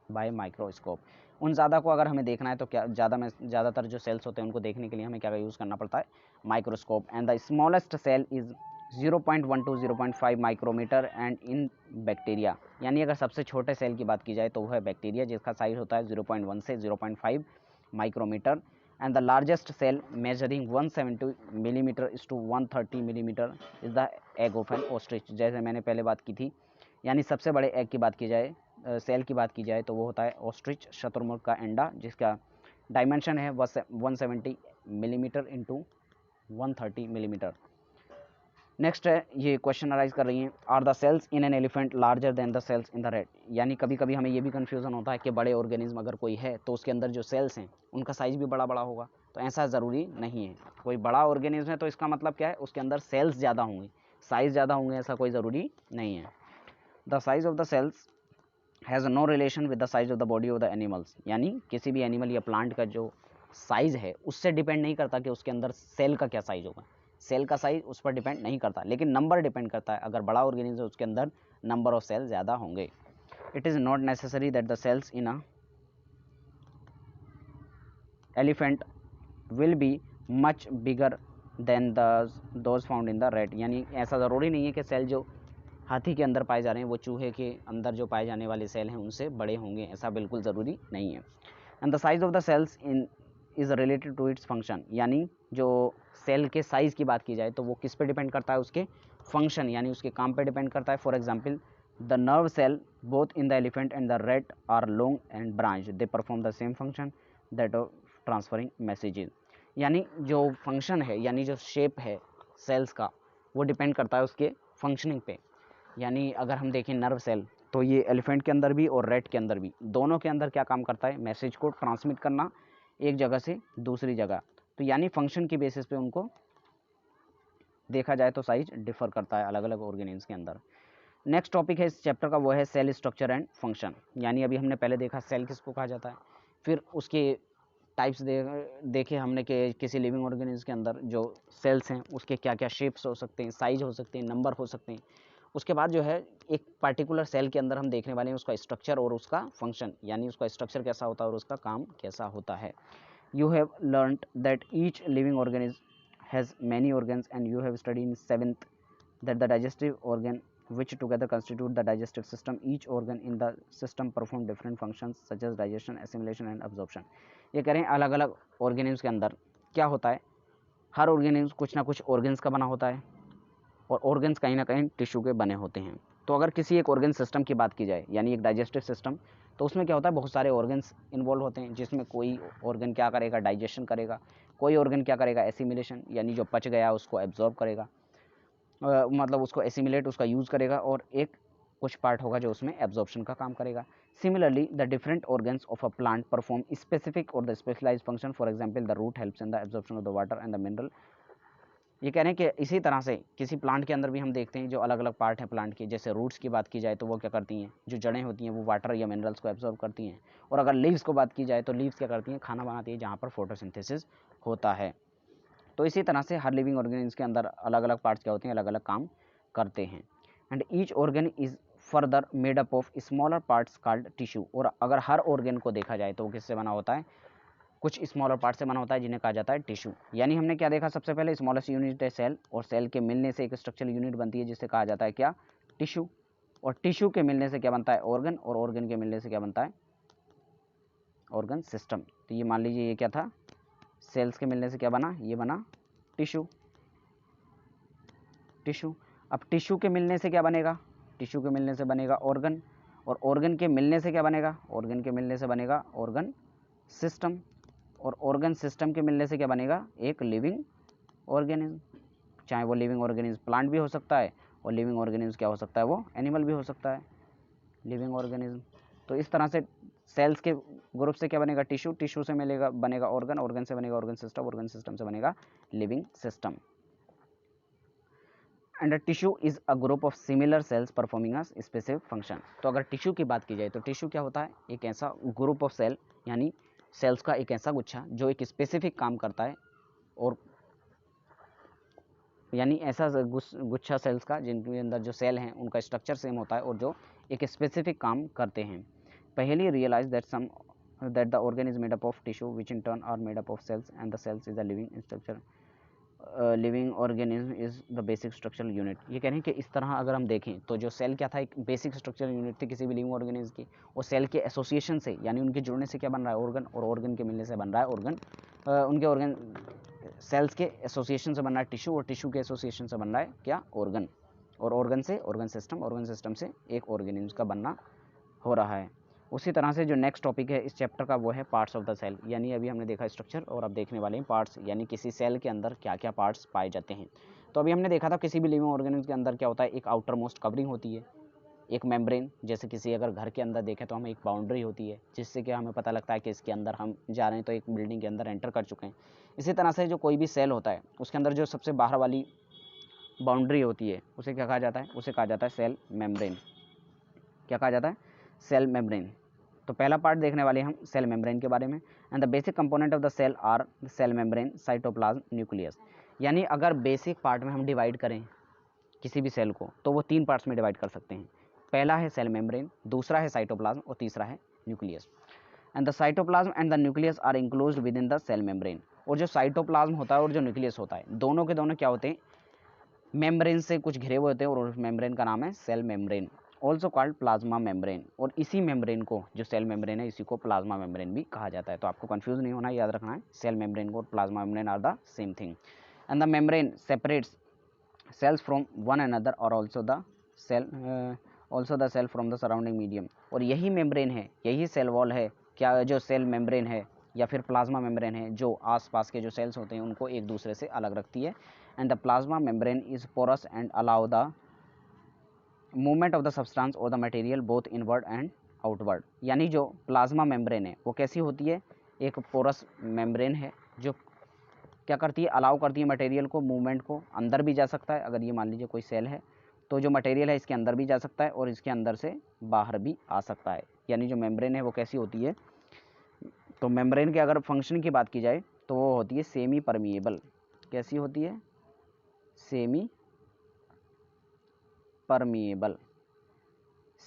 by microscope. उन ज़्यादा को अगर हमें देखना है तो क्या ज़्यादातर जो सेल्स होते हैं उनको देखने के लिए हमें क्या यूज़ करना पड़ता है, microscope. And the smallest cell is 0.1 to 0.5 micrometre and in bacteria, यानी अगर सबसे छोटे सेल की बात की जाए तो वह है बैक्टीरिया जिसका साइज होता है 0.1 से 0.5 micrometre. And the largest cell measuring 170 millimetre is to 130 millimetre is the egg of an ostrich, जैसे मैंने पहले बात की थी। यानी सबसे बड़े एग की बात की जाए, सेल की बात की जाए तो वो होता है ऑस्ट्रिच शतुरमुर्ग का अंडा, जिसका डायमेंशन है 170 मिलीमीटर इंटू 130 मिलीमीटर। नेक्स्ट है, ये क्वेश्चन अराइज कर रही हैं, are the cells in an elephant larger than the cells in the rat, यानी कभी कभी हमें ये भी कन्फ्यूज़न होता है कि बड़े ऑर्गेनिज्म अगर कोई है तो उसके अंदर जो सेल्स हैं उनका साइज़ भी बड़ा बड़ा होगा, तो ऐसा ज़रूरी नहीं है। कोई बड़ा ऑर्गेनिज्म है तो इसका मतलब क्या है, उसके अंदर सेल्स ज़्यादा होंगे, साइज़ ज़्यादा होंगे, ऐसा कोई ज़रूरी नहीं है। The size of the cells has no relation with the size of the body of the animals, यानी किसी भी एनिमल या प्लांट का जो साइज़ है उससे डिपेंड नहीं करता कि उसके अंदर सेल का क्या साइज होगा। सेल का साइज उस पर डिपेंड नहीं करता, लेकिन नंबर डिपेंड करता है। अगर बड़ा ऑर्गेनिज्म है उसके अंदर नंबर ऑफ सेल ज़्यादा होंगे। It is not necessary that the cells in a elephant will be much bigger than those found in the rat, यानी ऐसा ज़रूरी नहीं है कि सेल जो हाथी के अंदर पाए जा रहे हैं वो चूहे के अंदर जो पाए जाने वाले सेल हैं उनसे बड़े होंगे, ऐसा बिल्कुल ज़रूरी नहीं है। And the size of the cells in is related to its function, यानी जो सेल के साइज़ की बात की जाए तो वो किस पे डिपेंड करता है, उसके फंक्शन यानी उसके काम पे डिपेंड करता है। For example, the nerve cell both in the elephant and the rat are long and branch, they perform the same function that of transferring messages, यानी जो फंक्शन है यानी जो शेप है सेल्स का वो डिपेंड करता है उसके फंक्शनिंग पे। यानी अगर हम देखें नर्व सेल तो ये एलिफेंट के अंदर भी और रैट के अंदर भी, दोनों के अंदर क्या काम करता है, मैसेज को ट्रांसमिट करना एक जगह से दूसरी जगह। तो यानी फंक्शन की बेसिस पे उनको देखा जाए तो साइज डिफर करता है अलग अलग ऑर्गेनिज्म के अंदर। नेक्स्ट टॉपिक है इस चैप्टर का, वो है सेल स्ट्रक्चर एंड फंक्शन। यानी अभी हमने पहले देखा सेल किसको कहा जाता है, फिर उसके टाइप्स देखे हमने कि किसी लिविंग ऑर्गेनिज्म के अंदर जो सेल्स हैं उसके क्या क्या शेप्स हो सकते हैं, साइज हो सकते हैं, नंबर हो सकते हैं। उसके बाद जो है एक पार्टिकुलर सेल के अंदर हम देखने वाले हैं उसका स्ट्रक्चर और उसका फंक्शन, यानी उसका स्ट्रक्चर कैसा होता है और उसका काम कैसा होता है। You have learned that each living organism has many organs and you have study in 7th that the digestive organ which together constitute the digestive system, each organ in the system perform different functions such as digestion, assimilation and absorption। ये कह रहे हैं अलग अलग organisms के अंदर क्या होता है, हर ऑर्गेनिम्स कुछ ना कुछ ऑर्गन्स का बना होता है और ऑर्गन्स कहीं ना कहीं टिश्यू के बने होते हैं। तो अगर किसी एक ऑर्गन सिस्टम की बात की जाए यानी एक डाइजेस्टिव सिस्टम, तो उसमें क्या होता है, बहुत सारे ऑर्गन्स इन्वॉल्व होते हैं, जिसमें कोई ऑर्गन क्या करेगा, डाइजेशन करेगा, कोई ऑर्गन क्या करेगा, एसिमिलेशन यानी जो पच गया उसको एब्जॉर्ब करेगा, मतलब उसको एसिमिलेट उसका यूज़ करेगा, और एक कुछ पार्ट होगा जो उसमें एब्जॉर्प्शन का काम करेगा। Similarly the different organs of a plant perform specific or the specialised function, for example the root helps in the absorption of the water and the mineral. ये कह रहे हैं कि इसी तरह से किसी प्लांट के अंदर भी हम देखते हैं जो अलग अलग पार्ट हैं प्लांट के, जैसे रूट्स की बात की जाए तो वो क्या करती हैं, जो जड़ें होती हैं वो वाटर या मिनरल्स को एब्जॉर्ब करती हैं, और अगर लीव्स को बात की जाए तो लीव्स क्या करती हैं, खाना बनाती है जहाँ पर फोटोसिंथेसिस होता है। तो इसी तरह से हर लिविंग ऑर्गेनिज्म के अंदर अलग अलग पार्ट्स क्या होते हैं, अलग अलग काम करते हैं। And each organ is further made up of smaller parts called tissue, और अगर हर ऑर्गन को देखा जाए तो वो किससे बना होता है, कुछ स्मॉलर पार्ट से बना होता है जिन्हें कहा जाता है टिश्यू। यानी हमने क्या देखा, सबसे पहले स्मॉलेस्ट यूनिट है सेल, और सेल के मिलने से एक स्ट्रक्चरल यूनिट बनती है जिसे कहा जाता है क्या, टिश्यू, और टिश्यू के मिलने से क्या बनता है, ऑर्गन, और ऑर्गन के मिलने से क्या बनता है, ऑर्गन सिस्टम। तो ये मान लीजिए ये क्या था, सेल्स के मिलने से क्या बना, ये बना टिश्यू। टिश्यू, अब टिश्यू के मिलने से क्या बनेगा, टिश्यू के मिलने से बनेगा ऑर्गन, और ऑर्गन के मिलने से क्या बनेगा, ऑर्गन के मिलने से बनेगा ऑर्गन सिस्टम, और ऑर्गन सिस्टम के मिलने से क्या बनेगा, एक लिविंग ऑर्गेनिज्म। चाहे वो लिविंग ऑर्गेनिज्म प्लांट भी हो सकता है, और लिविंग ऑर्गेनिज्म क्या हो सकता है, वो एनिमल भी हो सकता है, लिविंग ऑर्गेनिज्म। तो इस तरह से सेल्स के ग्रुप से क्या बनेगा, टिश्यू, टिश्यू से मिलेगा बनेगा ऑर्गन, ऑर्गन से बनेगा ऑर्गन सिस्टम, ऑर्गन सिस्टम से बनेगा living system. And tissue is a group of similar sales performing a specific function. तो अगर टिश्यू की बात की जाए तो टिश्यू क्या होता है, एक ऐसा ग्रुप ऑफ सेल यानी सेल्स का एक ऐसा गुच्छा जो एक स्पेसिफिक काम करता है और यानी ऐसा गुच्छा सेल्स का जिनके अंदर जो सेल हैं उनका स्ट्रक्चर सेम होता है और जो एक स्पेसिफिक काम करते हैं। Paheli realise that the organ is made up of tissue which in turn are made up of cells and the cells is a living structure living organism is the basic structural unit. ये कह रहे हैं कि इस तरह अगर हम देखें तो जो सेल क्या था, एक बेसिक स्ट्रक्चरल यूनिट थी किसी भी लिविंग ऑर्गेनिज्म की, और सेल के एसोसिएशन से यानी उनके जुड़ने से क्या बन रहा है, ऑर्गन, और ऑर्गन के मिलने से बन रहा है ऑर्गन, उनके ऑर्गन सेल्स के एसोसिएशन से बन रहा है टिश्यू, और टिश्यू के एसोसिएशन से बन रहा है क्या, ऑर्गन, और ऑर्गन से ऑर्गन सिस्टम से एक ऑर्गेनिज्म का बनना हो रहा है। उसी तरह से जो नेक्स्ट टॉपिक है इस चैप्टर का वो है पार्ट्स ऑफ द सेल, यानी अभी हमने देखा स्ट्रक्चर और अब देखने वाले हैं पार्ट्स, यानी किसी सेल के अंदर क्या क्या पार्ट्स पाए जाते हैं। तो अभी हमने देखा था किसी भी लिविंग ऑर्गेनिज्म के अंदर क्या होता है, एक आउटर मोस्ट कवरिंग होती है, एक मेम्ब्रेन, जैसे किसी अगर घर के अंदर देखें तो हमें एक बाउंड्री होती है जिससे कि हमें पता लगता है कि इसके अंदर हम जा रहे हैं तो एक बिल्डिंग के अंदर एंटर कर चुके हैं। इसी तरह से जो कोई भी सेल होता है उसके अंदर जो सबसे बाहर वाली बाउंड्री होती है उसे क्या कहा जाता है, उसे कहा जाता है सेल मेम्ब्रेन। क्या कहा जाता है, सेल मेम्ब्रेन। तो पहला पार्ट देखने वाले हम सेल मेम्ब्रेन के बारे में। And the basic component of the cell are cell membrane, cytoplasm, nucleus. यानी अगर बेसिक पार्ट में हम डिवाइड करें किसी भी सेल को तो वो 3 पार्ट्स में डिवाइड कर सकते हैं। पहला है सेल मेम्ब्रेन, दूसरा है साइटोप्लाज्म और तीसरा है nucleus. And the cytoplasm and the nucleus are enclosed within the cell membrane. और जो साइटोप्लाज्म होता है और जो न्यूक्लियस होता है दोनों के दोनों क्या होते हैं, मेम्ब्रेन से कुछ घिरे हुए होते हैं, और उस मेम्ब्रेन का नाम है cell membrane, also called plasma membrane. और इसी मेम्ब्रेन को, जो सेल मेम्ब्रेन है, इसी को प्लाज्मा मेम्ब्रेन भी कहा जाता है। तो आपको कंफ्यूज नहीं होना, याद रखना है सेल मेम्ब्रेन को और plasma membrane are the same thing. And the membrane separates cells from one another or also the cell from the surrounding medium। और यही मेम्ब्रेन है, यही सेल वॉल है क्या, जो सेल मेम्ब्रेन है या फिर प्लाज्मा मेम्ब्रेन है, जो आसपास के जो सेल्स होते हैं उनको एक दूसरे से अलग रखती है। And the plasma membrane is porous and allow the movement of the substance or the material both inward and outward. यानी जो प्लाज्मा मेम्ब्रेन है वो कैसी होती है, एक पोरस मेम्ब्रेन है जो क्या करती है, अलाउ करती है मटेरियल को, मूवमेंट को, अंदर भी जा सकता है। अगर ये मान लीजिए कोई सेल है तो जो मटेरियल है इसके अंदर भी जा सकता है और इसके अंदर से बाहर भी आ सकता है। यानी जो मेम्ब्रेन है वो कैसी होती है, तो मेम्ब्रेन के अगर फंक्शन की बात की जाए तो वो होती है सेमी परमिएबल। कैसी होती है, semi permeable.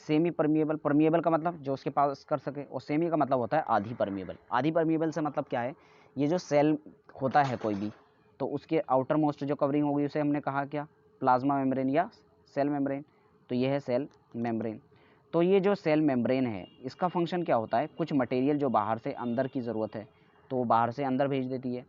Semi permeable, permeable का मतलब जो उसके पास कर सके, और सेमी का मतलब होता है आधी परमिएबल। आधी परमिएबल से मतलब क्या है, ये जो सेल होता है कोई भी, तो उसके आउटर मोस्ट जो कवरिंग होगी उसे हमने कहा क्या, प्लाज्मा मेम्ब्रेन या सेल मेम्ब्रेन। तो ये है सेल मेम्ब्रेन। तो ये जो सेल मेम्ब्रेन है इसका फंक्शन क्या होता है, कुछ मटेरियल जो बाहर से अंदर की ज़रूरत है तो वो बाहर से अंदर भेज देती है।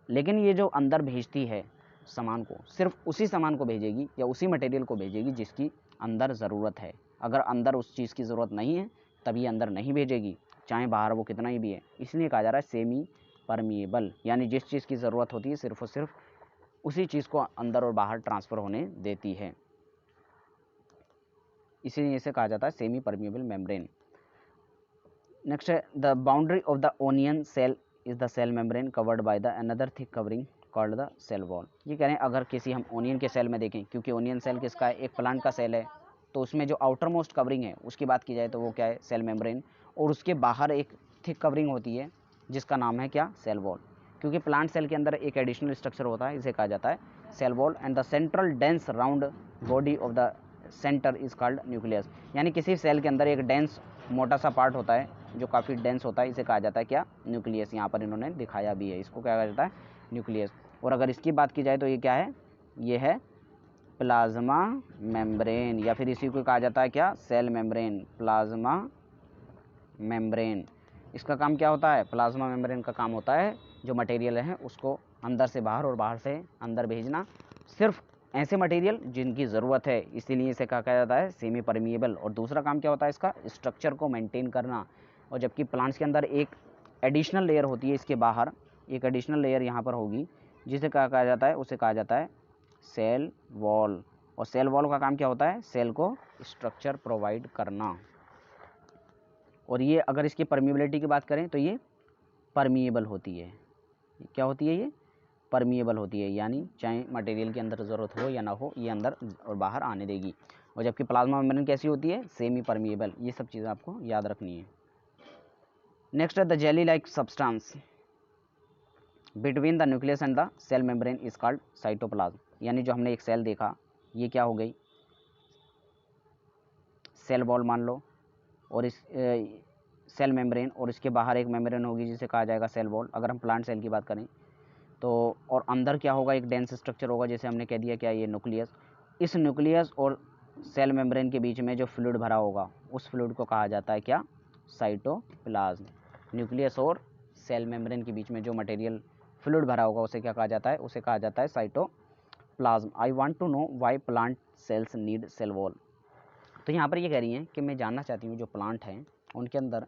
लेकिन ये जो अंदर भेजती है सामान को, सिर्फ उसी सामान को भेजेगी या उसी मटेरियल को भेजेगी जिसकी अंदर ज़रूरत है। अगर अंदर उस चीज़ की ज़रूरत नहीं है तब ये अंदर नहीं भेजेगी, चाहे बाहर वो कितना ही भी है। इसलिए कहा जा रहा है सेमी परमिएबल, यानी जिस चीज़ की ज़रूरत होती है सिर्फ और सिर्फ उसी चीज़ को अंदर और बाहर ट्रांसफ़र होने देती है, इसीलिए इसे कहा जाता है सेमी परमिएबल मेम्ब्रेन। नेक्स्ट है the boundary of the onion cell is the cell membrane covered by the another thick covering called the cell wall. ये कह रहे हैं अगर किसी हम ओनियन के सेल में देखें, क्योंकि ओनियन सेल किसका है, एक प्लांट का सेल है, तो उसमें जो आउटर मोस्ट कवरिंग है उसकी बात की जाए तो वो क्या है, सेल मेम्ब्रेन, और उसके बाहर एक थिक कवरिंग होती है जिसका नाम है क्या, सेल वॉल। क्योंकि प्लांट सेल के अंदर एक एडिशनल स्ट्रक्चर होता है, इसे कहा जाता है cell wall. And the central dense round body of the centre is called nucleus. यानी किसी सेल के अंदर एक डेंस मोटा सा पार्ट होता है जो काफ़ी डेंस होता है, इसे कहा जाता है क्या, न्यूक्लियस। यहाँ पर इन्होंने दिखाया भी है, इसको क्या कहा जाता है, न्यूक्लियस। और अगर इसकी बात की जाए तो ये क्या है, ये है प्लाज्मा मेम्ब्रेन, या फिर इसी को कहा जाता है क्या, सेल मेम्ब्रेन, प्लाज्मा मेम्ब्रेन। इसका काम क्या होता है, प्लाज्मा मेम्ब्रेन का काम होता है जो मटेरियल है उसको अंदर से बाहर और बाहर से अंदर भेजना, सिर्फ ऐसे मटेरियल जिनकी ज़रूरत है, इसीलिए इसे कहा जाता है सेमी परमिएबल। और दूसरा काम क्या होता है इसका, स्ट्रक्चर को मेंटेन करना। और जबकि प्लांट्स के अंदर एक एडिशनल लेयर होती है, इसके बाहर एक एडिशनल लेयर यहाँ पर होगी जिसे कहा जाता है, उसे कहा जाता है सेल वॉल। और सेल वॉल का काम क्या होता है, सेल को स्ट्रक्चर प्रोवाइड करना। और ये अगर इसकी परमिएबिलिटी की बात करें तो ये परमिएबल होती है। क्या होती है, ये परमिएबल होती है, यानी चाहे मटेरियल के अंदर ज़रूरत हो या ना हो ये अंदर और बाहर आने देगी। और जबकि प्लाज्मा मेम्ब्रेन कैसी होती है, सेमी परमिएबल। ये सब चीज़ें आपको याद रखनी है। नेक्स्ट है the jelly like substance between the nucleus and the cell membrane is called cytoplasm. यानी जो हमने एक सेल देखा, ये क्या हो गई, सेल वॉल मान लो, और इस सेल मेम्ब्रेन, और इसके बाहर एक मेम्ब्रेन होगी जिसे कहा जाएगा सेल वॉल, अगर हम प्लांट सेल की बात करें तो। और अंदर क्या होगा, एक डेंस स्ट्रक्चर होगा, जैसे हमने कह दिया क्या, ये न्यूक्लियस। इस न्यूक्लियस और सेल मेम्ब्रेन के बीच में जो फ्लूइड भरा होगा, उस फ्लूइड को कहा जाता है क्या, साइटोप्लाज्म। न्यूक्लियस और सेल मेम्ब्रेन के बीच में जो मटेरियल फ्लूइड भरा होगा, उसे क्या कहा जाता है, उसे कहा जाता है cytoplasm. I want to know why plant cells need cell wall. तो यहाँ पर ये कह रही हैं कि मैं जानना चाहती हूँ जो प्लांट हैं उनके अंदर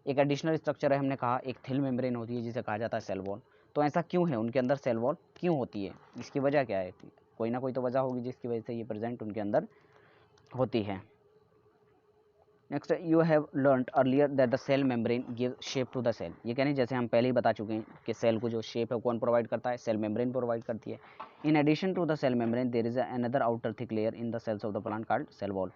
एक एडिशनल स्ट्रक्चर है, हमने कहा एक थिन मेम्ब्रेन होती है जिसे कहा जाता है सेल वॉल। तो ऐसा क्यों है, उनके अंदर सेल वॉल क्यों होती है, इसकी वजह क्या है, कोई ना कोई तो वजह होगी जिसकी वजह से ये प्रेजेंट उनके अंदर होती है। Next, you have learned earlier that the cell membrane give shape to the cell. ये कहने जैसे हम पहले ही बता चुके हैं कि सेल को जो शेप है कौन प्रोवाइड करता है, सेल मेम्ब्रेन प्रोवाइड करती है। In addition to the cell membrane there is another outer thick layer in the cells of the plant called cell wall.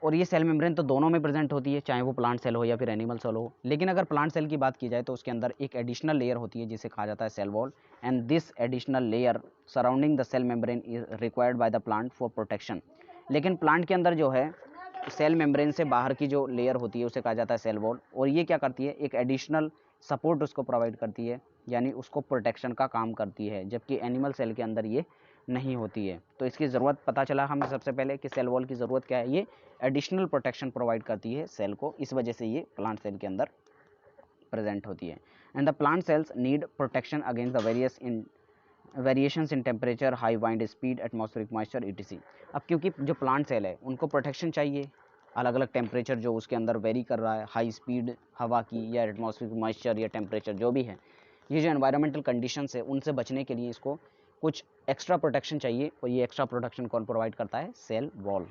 और ये सेल मेम्ब्रेन तो दोनों में प्रेजेंट होती है, चाहे वो प्लांट सेल हो या फिर एनिमल सेल हो। लेकिन अगर प्लांट सेल की बात की जाए तो उसके अंदर एक एडिशनल लेयर होती है जिसे कहा जाता है cell wall, and this additional layer surrounding the cell membrane is required by the plant for protection. लेकिन प्लांट के अंदर जो है सेल मेम्ब्रेन से बाहर की जो लेयर होती है उसे कहा जाता है सेल वॉल, और ये क्या करती है, एक एडिशनल सपोर्ट उसको प्रोवाइड करती है, यानी उसको प्रोटेक्शन का काम करती है, जबकि एनिमल सेल के अंदर ये नहीं होती है। तो इसकी ज़रूरत पता चला हमें सबसे पहले कि सेल वॉल की ज़रूरत क्या है, ये एडिशनल प्रोटेक्शन प्रोवाइड करती है सेल को, इस वजह से ये प्लांट सेल के अंदर प्रेजेंट होती है। And the plant cells need protection against the variations in temperature, high wind speed, atmospheric moisture etc। अब क्योंकि जो प्लांट सेल है उनको प्रोटेक्शन चाहिए, अलग अलग टेम्परेचर जो उसके अंदर वेरी कर रहा है, हाई स्पीड हवा की या एटमॉस्फेरिक मॉइस्चर या टेम्परेचर जो भी है, ये जो एनवायरमेंटल कंडीशंस है उनसे बचने के लिए इसको कुछ एक्स्ट्रा प्रोटेक्शन चाहिए, और ये एक्स्ट्रा प्रोटेक्शन कौन प्रोवाइड करता है, cell wall.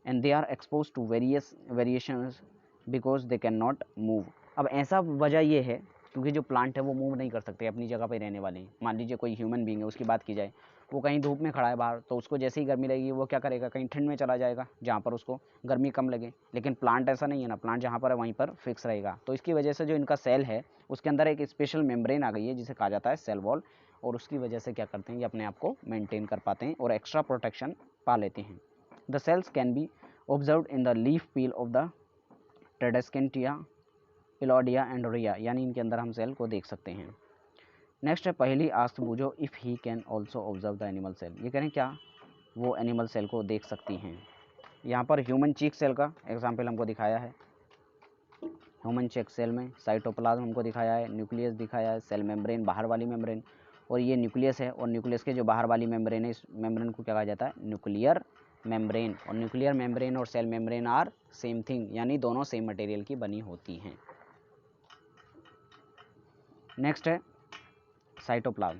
And they are expose to variations because they can not move. अब ऐसा वजह ये है क्योंकि जो प्लांट है वो मूव नहीं कर सकते, अपनी जगह पे रहने वाले हैं। मान लीजिए कोई ह्यूमन बीइंग है, उसकी बात की जाए, वो कहीं धूप में खड़ा है बाहर, तो उसको जैसे ही गर्मी लगेगी वो क्या करेगा, कहीं ठंड में चला जाएगा जहाँ पर उसको गर्मी कम लगे। लेकिन प्लांट ऐसा नहीं है ना, प्लांट जहाँ पर है वहीं पर फिक्स रहेगा। तो इसकी वजह से जो इनका सेल है उसके अंदर एक स्पेशल मेम्ब्रेन आ गई है जिसे कहा जाता है सेल वॉल, और उसकी वजह से क्या करते हैं, ये अपने आप को मेंटेन कर पाते हैं और एक्स्ट्रा प्रोटेक्शन पा लेते हैं। The cells can be observed in the leaf peel of the Tradescantia, Elodea and Rhoeo, यानी इनके अंदर हम सेल को देख सकते हैं। नेक्स्ट है Paheli ask Boojho if he can also observe the animal cell. ये कह रहे हैं क्या वो एनिमल सेल को देख सकती हैं। यहाँ पर ह्यूमन चीक सेल का एग्जाम्पल हमको दिखाया है। ह्यूमन चीक सेल में साइटोप्लाज्म हमको दिखाया है, न्यूक्लियस दिखाया है, सेल मेम्ब्रेन बाहर वाली मेम्ब्रेन, और ये न्यूक्लियस है, और न्यूक्लियस के जो बाहर वाली मेम्ब्रेन है, इस मेम्ब्रेन को क्या कहा जाता है, न्यूक्लियर मेम्ब्रेन। और न्यूक्लियर मेम्ब्रेन और cell membrane are same thing, यानी दोनों सेम मटेरियल की बनी होती हैं। नेक्स्ट है साइटोप्लाज्म।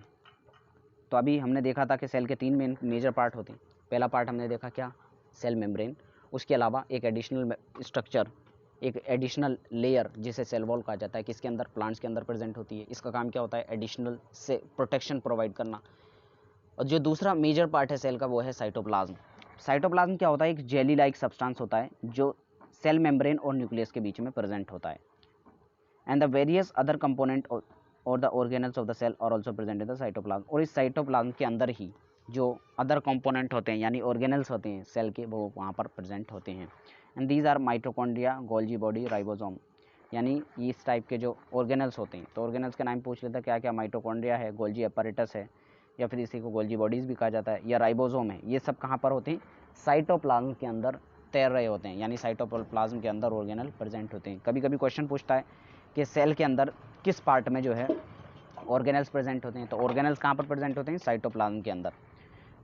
तो अभी हमने देखा था कि सेल के तीन मेजर पार्ट होते हैं। पहला पार्ट हमने देखा क्या, सेल मेम्ब्रेन, उसके अलावा एक एडिशनल स्ट्रक्चर, एक एडिशनल लेयर जिसे सेल वॉल कहा जाता है, किसके अंदर, प्लांट्स के अंदर प्रेजेंट होती है। इसका काम क्या होता है, एडिशनल से प्रोटेक्शन प्रोवाइड करना। और जो दूसरा मेजर पार्ट है सेल का वो है साइटोप्लाज्म। साइटोप्लाज्म क्या होता है, एक जेली लाइक सब्सटेंस होता है जो सेल मेम्ब्रेन और न्यूक्लियस के बीच में प्रेजेंट होता है। And the various other component or the organelles of the cell are also present in the cytoplasm. और इस साइटोप्लाज्म के अंदर ही जो अदर कंपोनेंट होते हैं यानी ऑर्गेनल्स होते हैं सेल के, वो वहाँ पर प्रेजेंट होते हैं। And these are mitochondria, Golgi body, ribosome, यानी इस टाइप के जो ऑर्गेनल्स होते हैं। तो ऑर्गेनल्स का नाम पूछ लेता क्या क्या, माइटोकॉन्ड्रिया है, गोल्जी अपैरेटस है, या फिर इसी को गोल्जी बॉडीज़ भी कहा जाता है, या राइबोसोम है। ये सब कहाँ पर होते हैं, साइटोप्लाज्म के अंदर तैर रहे होते हैं, यानी साइटोप्लाज्म के अंदर ऑर्गेनल प्रेजेंट होते हैं। कभी कभी क्वेश्चन पूछता है कि सेल के अंदर किस पार्ट में जो है ऑर्गेनल्स प्रेजेंट होते हैं, तो ऑर्गेनल्स कहाँ पर प्रेजेंट होते हैं, साइटोप्लाज्म के अंदर।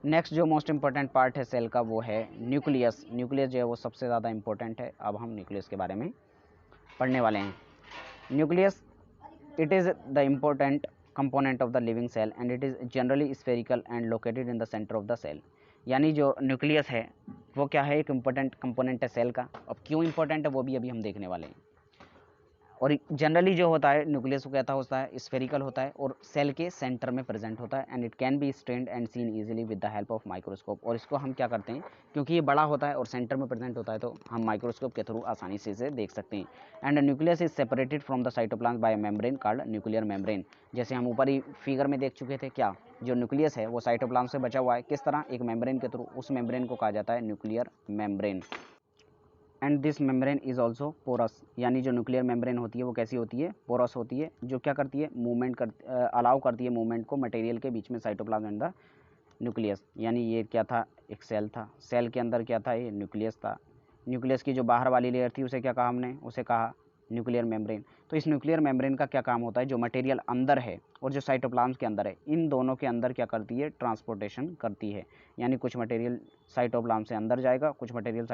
नेक्स्ट जो मोस्ट इंपॉर्टेंट पार्ट है सेल का वो है न्यूक्लियस। न्यूक्लियस जो है वो सबसे ज़्यादा इंपॉर्टेंट है। अब हम न्यूक्लियस के बारे में पढ़ने वाले हैं। Nucleus, it is the important component of the living cell and it is generally spherical and located in the centre of the cell. यानी जो न्यूक्लियस है वो क्या है, एक इम्पोर्टेंट कंपोनेंट है सेल का। अब क्यों इंपॉर्टेंट है वो भी अभी हम देखने वाले हैं। और जनरली जो होता है न्यूक्लियस कहता होता है स्फेरिकल होता है और सेल के सेंटर में प्रेजेंट होता है and it can be stained and seen easily with the help of microscope. और इसको हम क्या करते हैं, क्योंकि ये बड़ा होता है और सेंटर में प्रेजेंट होता है तो हम माइक्रोस्कोप के थ्रू आसानी से इसे देख सकते हैं। And nucleus is separated from the cytoplasm bye membrane called nuclear membrane. जैसे हम ऊपर ही फिगर में देख चुके थे, क्या जो न्यूक्लियस है वो साइटोप्लाज्म से बचा हुआ है, किस तरह, एक मेम्ब्रेन के थ्रू। उस मेम्ब्रेन को कहा जाता है nuclear membrane. And this membrane is also porous, यानी जो न्यूक्लियर मेम्ब्रेन होती है वो कैसी होती है, पोरस होती है, जो क्या करती है, मूवमेंट अलाउ करती है मूवमेंट को मटेरियल के बीच में साइटोप्लाज्म एंड द न्यूक्लियस। यानी ये क्या था, एक सेल था, सेल के अंदर क्या था, ये न्यूक्लियस था। न्यूक्लियस की जो बाहर वाली लेयर थी उसे क्या कहा हमने, उसे कहा न्यूक्लियर मेम्ब्रेन। तो इस न्यूक्लियर मेम्ब्रेन का क्या काम होता है, जो मटेरियल अंदर है और जो साइटोप्लाज्म के अंदर है, इन दोनों के अंदर क्या करती है, ट्रांसपोर्टेशन करती है। यानी कुछ मटेरियल साइटोप्लाज्म से अंदर जाएगा, कुछ मटेरियल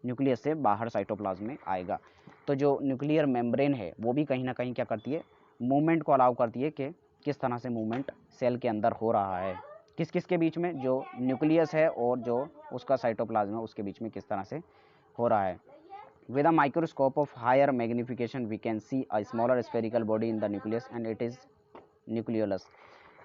न्यूक्लियस से बाहर साइटोप्लाज्म में आएगा। तो जो न्यूक्लियर मेम्ब्रेन है वो भी कहीं ना कहीं क्या करती है, मूवमेंट को अलाउ करती है कि किस तरह से मूवमेंट सेल के अंदर हो रहा है, किस किस के बीच में, जो न्यूक्लियस है और जो उसका साइटोप्लाज्म है उसके बीच में किस तरह से हो रहा है। With a microscope of higher magnification we can see a smaller spherical body in the nucleus and it is nucleolus।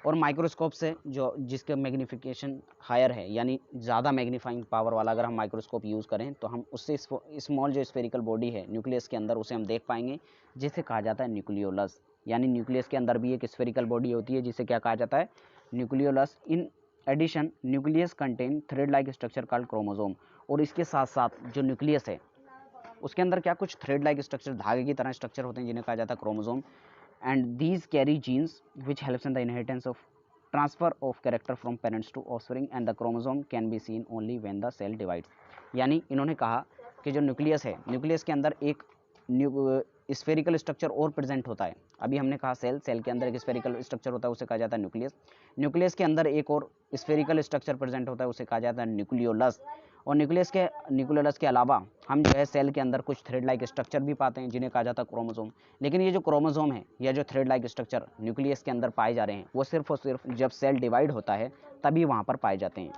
और माइक्रोस्कोप से जो जिसके मैग्नीफिकेशन हायर है, यानी ज़्यादा मैग्नीफाइंग पावर वाला अगर हम माइक्रोस्कोप यूज़ करें तो हम उससे स्मॉल जो स्फेरिकल बॉडी है न्यूक्लियस के अंदर उसे हम देख पाएंगे, जिसे कहा जाता है न्यूक्लियोलस। यानी न्यूक्लियस के अंदर भी एक स्फेरिकल बॉडी होती है जिसे क्या कहा जाता है, nucleolus. In addition nucleus contain thread like structure called chromosome. और इसके साथ साथ जो न्यूक्लियस है उसके अंदर क्या कुछ थ्रेड लाइक स्ट्रक्चर, धागे की तरह स्ट्रक्चर होते हैं जिन्हें कहा जाता है chromosome. And these carry genes which helps in the inheritance of transfer of character from parents to offspring and the chromosome can be seen only when the cell divides. यानी इन्होंने कहा कि जो न्यूक्लियस है, न्यूक्लियस के अंदर एक spherical structure और प्रेजेंट होता है। अभी हमने कहा सेल, सेल के अंदर एक स्फेरिकल स्ट्रक्चर होता है उसे कहा जाता है न्यूक्लियस। न्यूक्लियस के अंदर एक और स्फेरिकल स्ट्रक्चर प्रेजेंट होता है उसे कहा जाता है न्यूक्लियोलस। और न्यूक्लियोलस के अलावा हम जो है सेल के अंदर कुछ थ्रेड लाइक स्ट्रक्चर भी पाते हैं जिन्हें कहा जाता है क्रोमोसोम। लेकिन ये जो क्रोमोसोम है या जो थ्रेड लाइक स्ट्रक्चर न्यूक्लियस के अंदर पाए जा रहे हैं वो सिर्फ और सिर्फ जब सेल डिवाइड होता है तभी वहाँ पर पाए जाते हैं।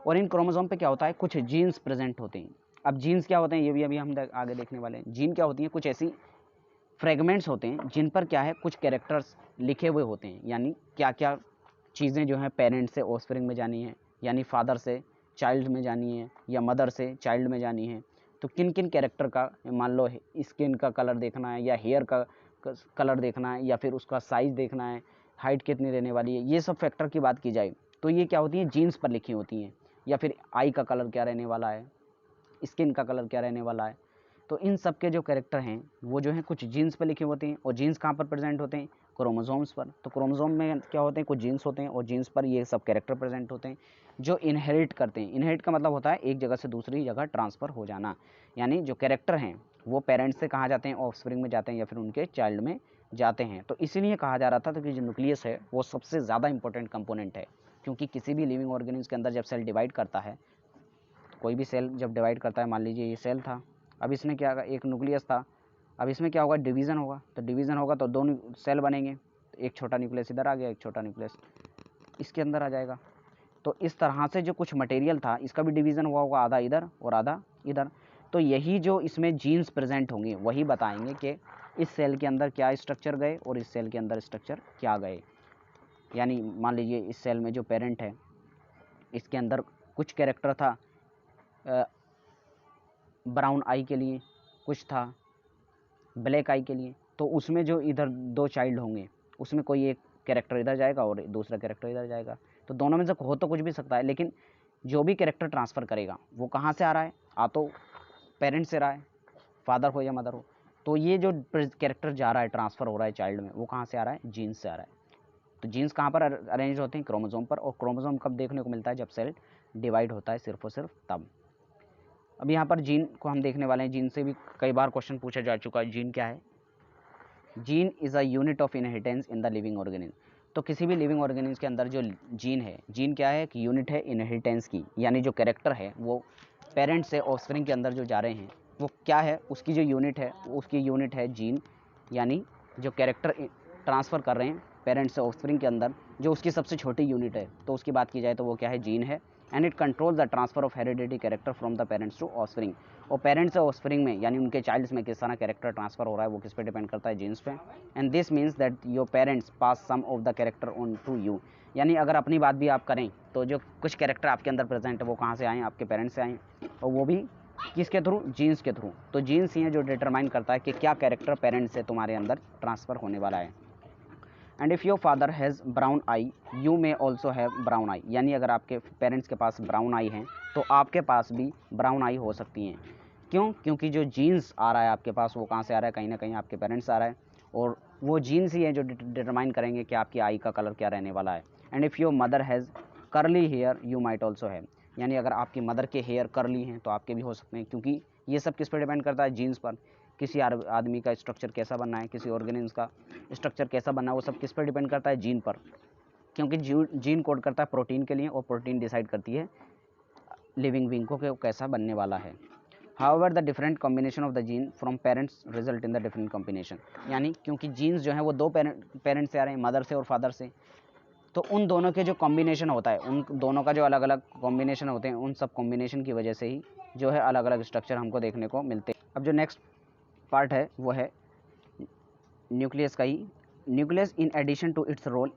और इन क्रोमोसोम पे क्या होता है, कुछ जीन्स प्रेजेंट होते हैं। अब जीन्स क्या होते हैं ये भी अभी हम आगे देखने वाले हैं। जीन क्या होती है, कुछ ऐसी फ्रेगमेंट्स होते हैं जिन पर क्या है, कुछ कैरेक्टर्स लिखे हुए होते हैं। यानी क्या क्या चीज़ें जो हैं पेरेंट्स से ऑफस्प्रिंग में जानी है, यानी फादर से चाइल्ड में जानी है या मदर से चाइल्ड में जानी है, तो किन किन कैरेक्टर का, मान लो स्किन का कलर देखना है या हेयर का कलर देखना है या फिर उसका साइज़ देखना है, हाइट कितनी रहने वाली है, ये सब फैक्टर की बात की जाए तो ये क्या होती है, जीन्स पर लिखी होती हैं। या फिर आई का कलर क्या रहने वाला है, स्किन का कलर क्या रहने वाला है। तो इन सब के जो कैरेक्टर हैं वो जो हैं कुछ जीन्स पर लिखे होते हैं। और जीन्स कहाँ पर प्रेजेंट होते हैं, क्रोमोसोम्स पर। तो क्रोमोसोम में क्या होते हैं, कुछ जीन्स होते हैं और जीन्स पर ये सब कैरेक्टर प्रेजेंट होते हैं जो इनहेरिट करते हैं। इनहेरिट का मतलब होता है एक जगह से दूसरी जगह ट्रांसफ़र हो जाना। यानी जो कैरेक्टर हैं वो पेरेंट्स से कहाँ जाते हैं, ऑफस्प्रिंग में जाते हैं या फिर उनके चाइल्ड में जाते हैं। तो इसीलिए कहा जा रहा था कि जो न्यूक्लियस है वो सबसे ज़्यादा इंपॉर्टेंट कंपोनेंट है, क्योंकि किसी भी लिविंग ऑर्गेनिज्म के अंदर जब सेल डिवाइड करता है, कोई भी सेल जब डिवाइड करता है, मान लीजिए ये सेल था, अब इसमें क्या होगा, एक न्यूक्लियस था, अब इसमें क्या होगा, डिवीज़न होगा। तो डिवीज़न होगा तो दो सेल बनेंगे, एक छोटा न्यूक्लियस इधर आ गया, एक छोटा न्यूक्लियस इसके अंदर आ जाएगा। तो इस तरह से जो कुछ मटेरियल था इसका भी डिवीज़न हुआ होगा, आधा इधर और आधा इधर। तो यही जो इसमें जीन्स प्रेजेंट होंगे वही बताएंगे कि इस सेल के अंदर क्या स्ट्रक्चर गए और इस सेल के अंदर स्ट्रक्चर क्या गए। यानी मान लीजिए इस सेल में जो पेरेंट है इसके अंदर कुछ कैरेक्टर था ब्राउन आई के लिए, कुछ था ब्लैक आई के लिए। तो उसमें जो इधर दो चाइल्ड होंगे उसमें कोई एक कैरेक्टर इधर जाएगा और दूसरा कैरेक्टर इधर जाएगा। तो दोनों में से हो तो कुछ भी सकता है, लेकिन जो भी कैरेक्टर ट्रांसफ़र करेगा वो कहाँ से आ रहा है, आ तो पेरेंट्स से रहा है, फादर हो या मदर हो। तो ये जो कैरेक्टर जा रहा है, ट्रांसफ़र हो रहा है चाइल्ड में, वो कहाँ से आ रहा है, जीन्स से आ रहा है। तो जीन्स कहाँ पर अरेंज होते हैं, क्रोमोसोम पर। और क्रोमोसोम कब देखने को मिलता है, जब सेल डिवाइड होता है, सिर्फ और सिर्फ तब। अब यहाँ पर जीन को हम देखने वाले हैं। जीन से भी कई बार क्वेश्चन पूछा जा चुका है, जीन क्या है। Gene is a unit of inheritance in the living organism. तो किसी भी लिविंग ऑर्गेनिज्म के अंदर जो जीन है, जीन क्या है, कि यूनिट है इनहेरिटेंस की। यानी जो कैरेक्टर है वो पेरेंट्स से ऑफस्प्रिंग के अंदर जो जा रहे हैं वो क्या है, उसकी जो यूनिट है, उसकी यूनिट है जीन। यानी जो कैरेक्टर ट्रांसफ़र कर रहे हैं पेरेंट्स से ऑफस्प्रिंग के अंदर, जो उसकी सबसे छोटी यूनिट है, तो उसकी बात की जाए तो वो क्या है, जीन है। And it controls the transfer of heredity character from the parents to offspring. और पेरेंट्स से ऑफस्प्रिंग में यानी उनके चाइल्ड्स में किस तरह कैरेक्टर ट्रांसफर हो रहा है वो किस पे डिपेंड करता है, जीन्स पे। And this means that your parents pass some of the character on to you. यानी अगर अपनी बात भी आप करें तो जो कुछ कैरेक्टर आपके अंदर प्रेजेंट है वो कहाँ से आए, आपके पेरेंट्स से आए, और वो भी किसके थ्रू, जीन्स के थ्रू। तो जीन्स ही है जो डिटरमाइन करता है कि क्या कैरेक्टर पेरेंट्स से तुम्हारे अंदर ट्रांसफ़र होने वाला है। And if your father has brown eye you may also have brown eye. यानी अगर आपके पेरेंट्स के पास ब्राउन आई हैं तो आपके पास भी ब्राउन आई हो सकती हैं। क्यों? क्योंकि जो जीन्स आ रहा है आपके पास वो कहाँ से आ रहा है, कहीं ना कहीं आपके पेरेंट्स से आ रहा है, और वो जीन्स ही है जो डिटरमाइन करेंगे कि आपकी आई का कलर क्या रहने वाला है। And if your mother has curly hair you might also have. यानी अगर आपकी मदर के हेयर करली हैं तो आपके भी हो सकते हैं, क्योंकि ये सब किस पर डिपेंड करता है, जीन्स पर। किसी आदमी का स्ट्रक्चर कैसा बनना है, किसी ऑर्गेनिज्म का स्ट्रक्चर कैसा बनना है, वो सब किस पर डिपेंड करता है, जीन पर। क्योंकि जीन कोड करता है प्रोटीन के लिए और प्रोटीन डिसाइड करती है लिविंग बीइंग को कि वो कैसा बनने वाला है। However, the different combination of the gene from parents result in the different combination। यानी क्योंकि जीन्स जो हैं वो दो पेरेंट्स से आ रहे हैं, मदर से और फादर से, तो उन दोनों के जो कॉम्बिनेशन होता है, उन दोनों का जो अलग अलग कॉम्बिनेशन होते हैं, उन सब कॉम्बिनेशन की वजह से ही जो है अलग अलग स्ट्रक्चर हमको देखने को मिलते हैं। अब जो नेक्स्ट पार्ट है वो है न्यूक्लियस का ही। Nucleus in addition to its role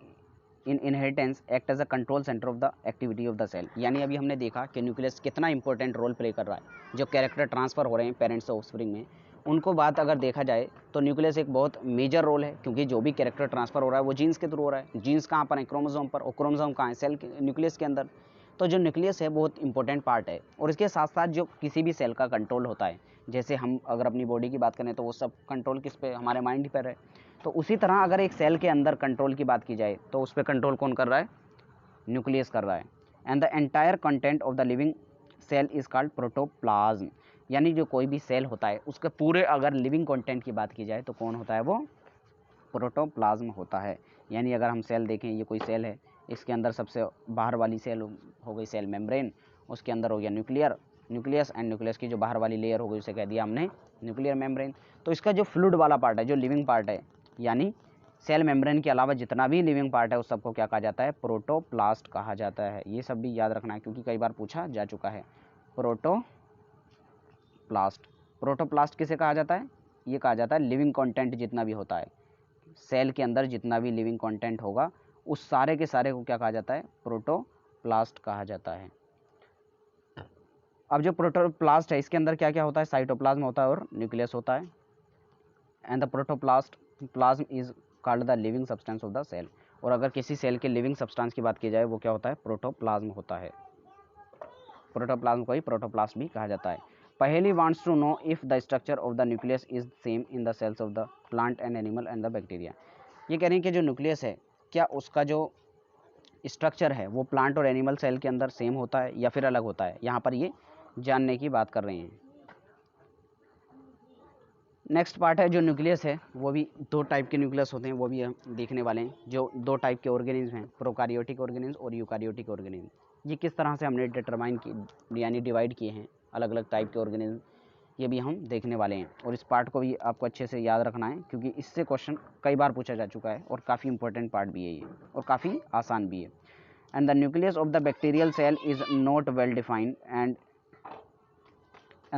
in inheritance act as a control centre of the activity of the cell. यानी अभी हमने देखा कि न्यूक्लियस कितना इंपॉर्टेंट रोल प्ले कर रहा है। जो कैरेक्टर ट्रांसफ़र हो रहे हैं पेरेंट्स से ऑफस्प्रिंग में, उनको बात अगर देखा जाए तो न्यूक्लियस एक बहुत मेजर रोल है, क्योंकि जो भी कैरेक्टर ट्रांसफ़र हो रहा है वो जीन्स के थ्रू हो रहा है। जीन्स कहाँ पर है, क्रोमोसोम पर, और क्रोमोसोम कहाँ है, सेल के न्यूक्लियस के अंदर। तो जो न्यूक्लियस है बहुत इंपॉर्टेंट पार्ट है। और इसके साथ साथ जो किसी भी सेल का कंट्रोल होता है, जैसे हम अगर अपनी बॉडी की बात करें तो वो सब कंट्रोल किस पे, हमारे माइंड पर है। तो उसी तरह अगर एक सेल के अंदर कंट्रोल की बात की जाए तो उस पर कंट्रोल कौन कर रहा है, न्यूक्लियस कर रहा है। And the entire content of the living cell is called protoplasm. यानी जो कोई भी सेल होता है उसके पूरे अगर लिविंग कंटेंट की बात की जाए तो कौन होता है, वो प्रोटोप्लाज्म होता है। यानी अगर हम सेल देखें, ये कोई सेल है, इसके अंदर सबसे बाहर वाली सेल हो गई सेल मेम्ब्रेन, उसके अंदर हो गया न्यूक्लियस, एंड न्यूक्लियस की जो बाहर वाली लेयर हो गई उसे कह दिया हमने न्यूक्लियर मेम्ब्रेन। तो इसका जो फ्लूइड वाला पार्ट है, जो लिविंग पार्ट है, यानी सेल मेम्ब्रेन के अलावा जितना भी लिविंग पार्ट है उस सबको क्या कहा जाता है, प्रोटोप्लास्ट कहा जाता है। ये सब भी याद रखना है क्योंकि कई बार पूछा जा चुका है। प्रोटोप्लास्ट किसे कहा जाता है, ये कहा जाता है लिविंग कंटेंट जितना भी होता है सेल के अंदर, जितना भी लिविंग कंटेंट होगा उस सारे के सारे को क्या कहा जाता है, प्रोटोप्लास्ट कहा जाता है। अब जो प्रोटोप्लास्ट है इसके अंदर क्या क्या होता है, साइटोप्लाज्म होता है और न्यूक्लियस होता है। And the protoplasm is called the living substance of the cell. और अगर किसी सेल के लिविंग सब्सटेंस की बात की जाए वो क्या होता है, प्रोटोप्लाज्म होता है। प्रोटोप्लाज्म को ही प्रोटोप्लास्ट भी कहा जाता है। Paheli wants to know if the structure of the nucleus is same in the cells of the plant and animal and the bacteria. ये कह रहे हैं कि जो न्यूक्लियस है क्या उसका जो स्ट्रक्चर है वो प्लांट और एनिमल सेल के अंदर सेम होता है या फिर अलग होता है, यहाँ पर ये जानने की बात कर रहे हैं। नेक्स्ट पार्ट है जो न्यूक्लियस है, वो भी दो टाइप के न्यूक्लियस होते हैं, वो भी हम देखने वाले हैं। जो दो टाइप के ऑर्गेनिज्म हैं, प्रोकारियोटिक ऑर्गेनिज्म और यूकारियोटिक ऑर्गेनिज्म। ये किस तरह से हमने डिटरमाइन की यानी डिवाइड किए हैं अलग अलग टाइप के ऑर्गेनिज्म, ये भी हम देखने वाले हैं। और इस पार्ट को भी आपको अच्छे से याद रखना है क्योंकि इससे क्वेश्चन कई बार पूछा जा चुका है और काफ़ी इंपॉर्टेंट पार्ट भी है ये, और काफ़ी आसान भी है। And the nucleus of the bacterial cell is not well defined and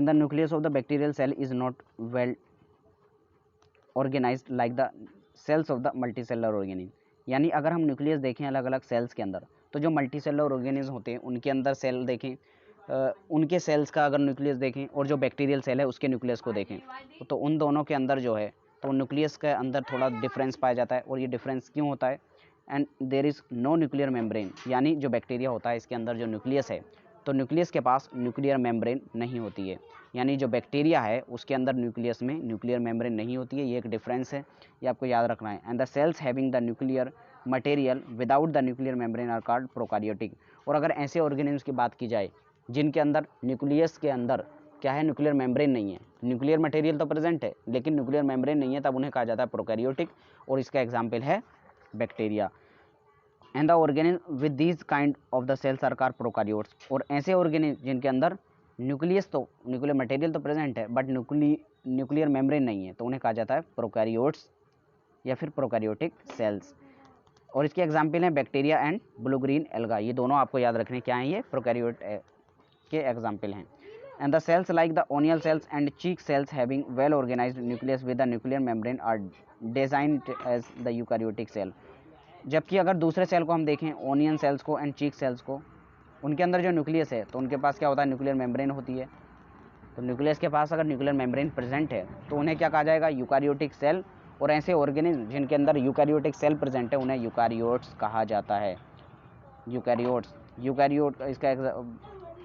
the nucleus of the bacterial cell is not well organised like the cells of the multicellular organism. यानी अगर हम न्यूक्लियस देखें अलग अलग सेल्स के अंदर, तो जो मल्टीसेलर ऑर्गेनिज्म होते हैं उनके अंदर सेल देखें, उनके सेल्स का अगर न्यूक्लियस देखें और जो बैक्टीरियल सेल है उसके न्यूक्लियस को देखें, तो उन दोनों के अंदर जो है तो न्यूक्लियस के अंदर थोड़ा डिफरेंस पाया जाता है। और ये डिफरेंस क्यों होता है, and there is no nuclear membrane. यानी जो बैक्टीरिया होता है इसके अंदर जो न्यूक्लियस है तो न्यूक्लियस के पास न्यूक्लियर मेम्ब्रेन नहीं होती है। यानी जो बैक्टीरिया है उसके अंदर न्यूक्लियस में न्यूक्लियर मेम्ब्रेन नहीं होती है, ये एक डिफरेंस है, ये आपको याद रखना है। And the cells having the nuclear material without the nuclear membrane are called prokaryotic. और अगर ऐसे ऑर्गेनिम्स की बात की जाए जिनके अंदर न्यूक्लियस के अंदर क्या है, न्यूक्लियर मेम्ब्रेन नहीं है, न्यूक्लियर मटेरियल तो प्रेजेंट है लेकिन न्यूक्लियर मेम्ब्रेन नहीं है, तब उन्हें कहा जाता है प्रोकैरियोटिक। और इसका एग्जाम्पल है bacteria. And the organism with these kind of the cells are called prokaryotes. और ऐसे ऑर्गेनिज्म जिनके अंदर न्यूक्लियर मटेरियल तो प्रेजेंट है बट न्यूक्लियर मेम्ब्रेन नहीं है, तो उन्हें कहा जाता है प्रोकैरियोट्स या फिर प्रोकैरियोटिक सेल्स। और इसके एग्जाम्पल हैं bacteria and blue green alga, ये दोनों आपको याद रखने क्या हैं, ये प्रोकैरियोट के एग्जाम्पल हैं। And the cells like the onion cells and cheek cells having well organised nucleus with the nuclear membrane are designed as the eukaryotic cell. जबकि अगर दूसरे सेल को हम देखें, ओनियन सेल्स को एंड चीक सेल्स को, उनके अंदर जो न्यूक्लियस है तो उनके पास क्या होता है, न्यूक्लियर मेम्ब्रेन होती है। तो न्यूक्लियस के पास अगर न्यूक्लियर मेम्ब्रेन प्रेजेंट है तो उन्हें क्या कहा जाएगा, यूकैरियोटिक सेल। और ऐसे ऑर्गेनिज्म जिनके अंदर यूकैरियोटिक सेल प्रेजेंट है उन्हें यूकैरियोट्स कहा जाता है। यूकैरियोट्स, यूकैरियोट इसका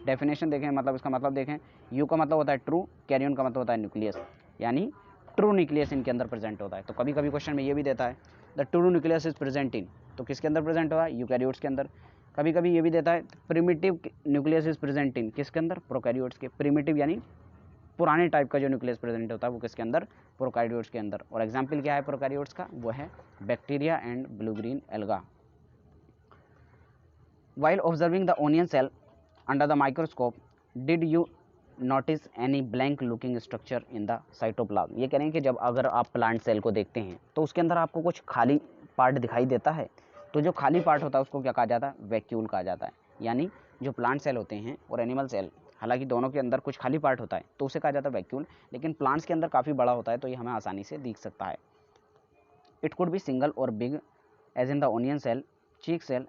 डेफिनेशन देखें, मतलब इसका मतलब देखें, यू का मतलब होता है ट्रू, कैरियन का मतलब होता है न्यूक्लियस, यानी ट्रू न्यूक्लियस इनके अंदर प्रेजेंट होता है। तो कभी कभी क्वेश्चन में ये भी देता है the true nucleus is present in, तो किसके अंदर प्रेजेंट हुआ है, यूकैरियोट्स के अंदर। कभी कभी ये भी देता है primitive nucleus is present in, किसके अंदर, प्रोकैरियोट्स के। प्रिमिटिव यानी पुराने टाइप का जो न्यूक्लियस प्रेजेंट होता है वो किसके अंदर, प्रोकैरियोट्स के अंदर। और एग्जाम्पल क्या है प्रोकैरियोट्स का, वो है bacteria and blue green alga. While observing the onion cell under the microscope, did you notice any blank looking structure in the cytoplasm? ये कह रहे हैं कि जब अगर आप प्लांट सेल को देखते हैं तो उसके अंदर आपको कुछ खाली पार्ट दिखाई देता है, तो जो खाली पार्ट होता है उसको क्या कहा जाता है, वैक्यूल कहा जाता है। यानी जो प्लांट सेल होते हैं और एनिमल सेल, हालांकि दोनों के अंदर कुछ खाली पार्ट होता है तो उसे कहा जाता है वैक्यूल, लेकिन प्लांट्स के अंदर काफ़ी बड़ा होता है तो ये हमें आसानी से दिख सकता है। इट कुड बी सिंगल और big as in the onion cell, cheek cell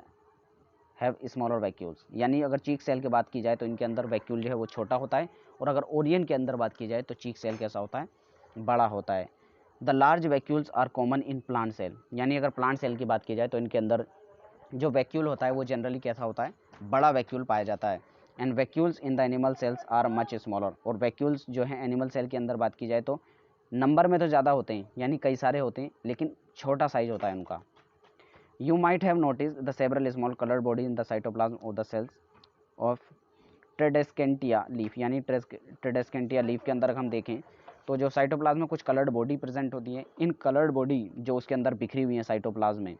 have smaller vacuoles, यानी अगर चीक सेल की बात की जाए तो इनके अंदर वैक्यूल जो है वो छोटा होता है, और अगर ओरियन के अंदर बात की जाए तो चीक सेल कैसा होता है, बड़ा होता है। The large vacuoles are common in plant cell, यानी अगर प्लांट सेल की बात की जाए तो इनके अंदर जो वैक्यूल होता है वो जनरली कैसा होता है, बड़ा वैक्यूल पाया जाता है। And vacuoles in the animal cells are much smaller, और वैक्यूल्स जो है एनिमल सेल के अंदर बात की जाए तो नंबर में तो ज़्यादा होते हैं, यानी कई सारे होते हैं, लेकिन छोटा साइज होता है उनका। You might have noticed the several small colored body in the cytoplasm of the cells of Tradescantia leaf, यानी Tradescantia leaf के अंदर हम देखें तो जो साइटोप्लाज्म में कुछ कलर्ड बॉडी प्रेजेंट होती है, इन कलर्ड बॉडी जो उसके अंदर बिखरी हुई है साइटोप्लाज्म में,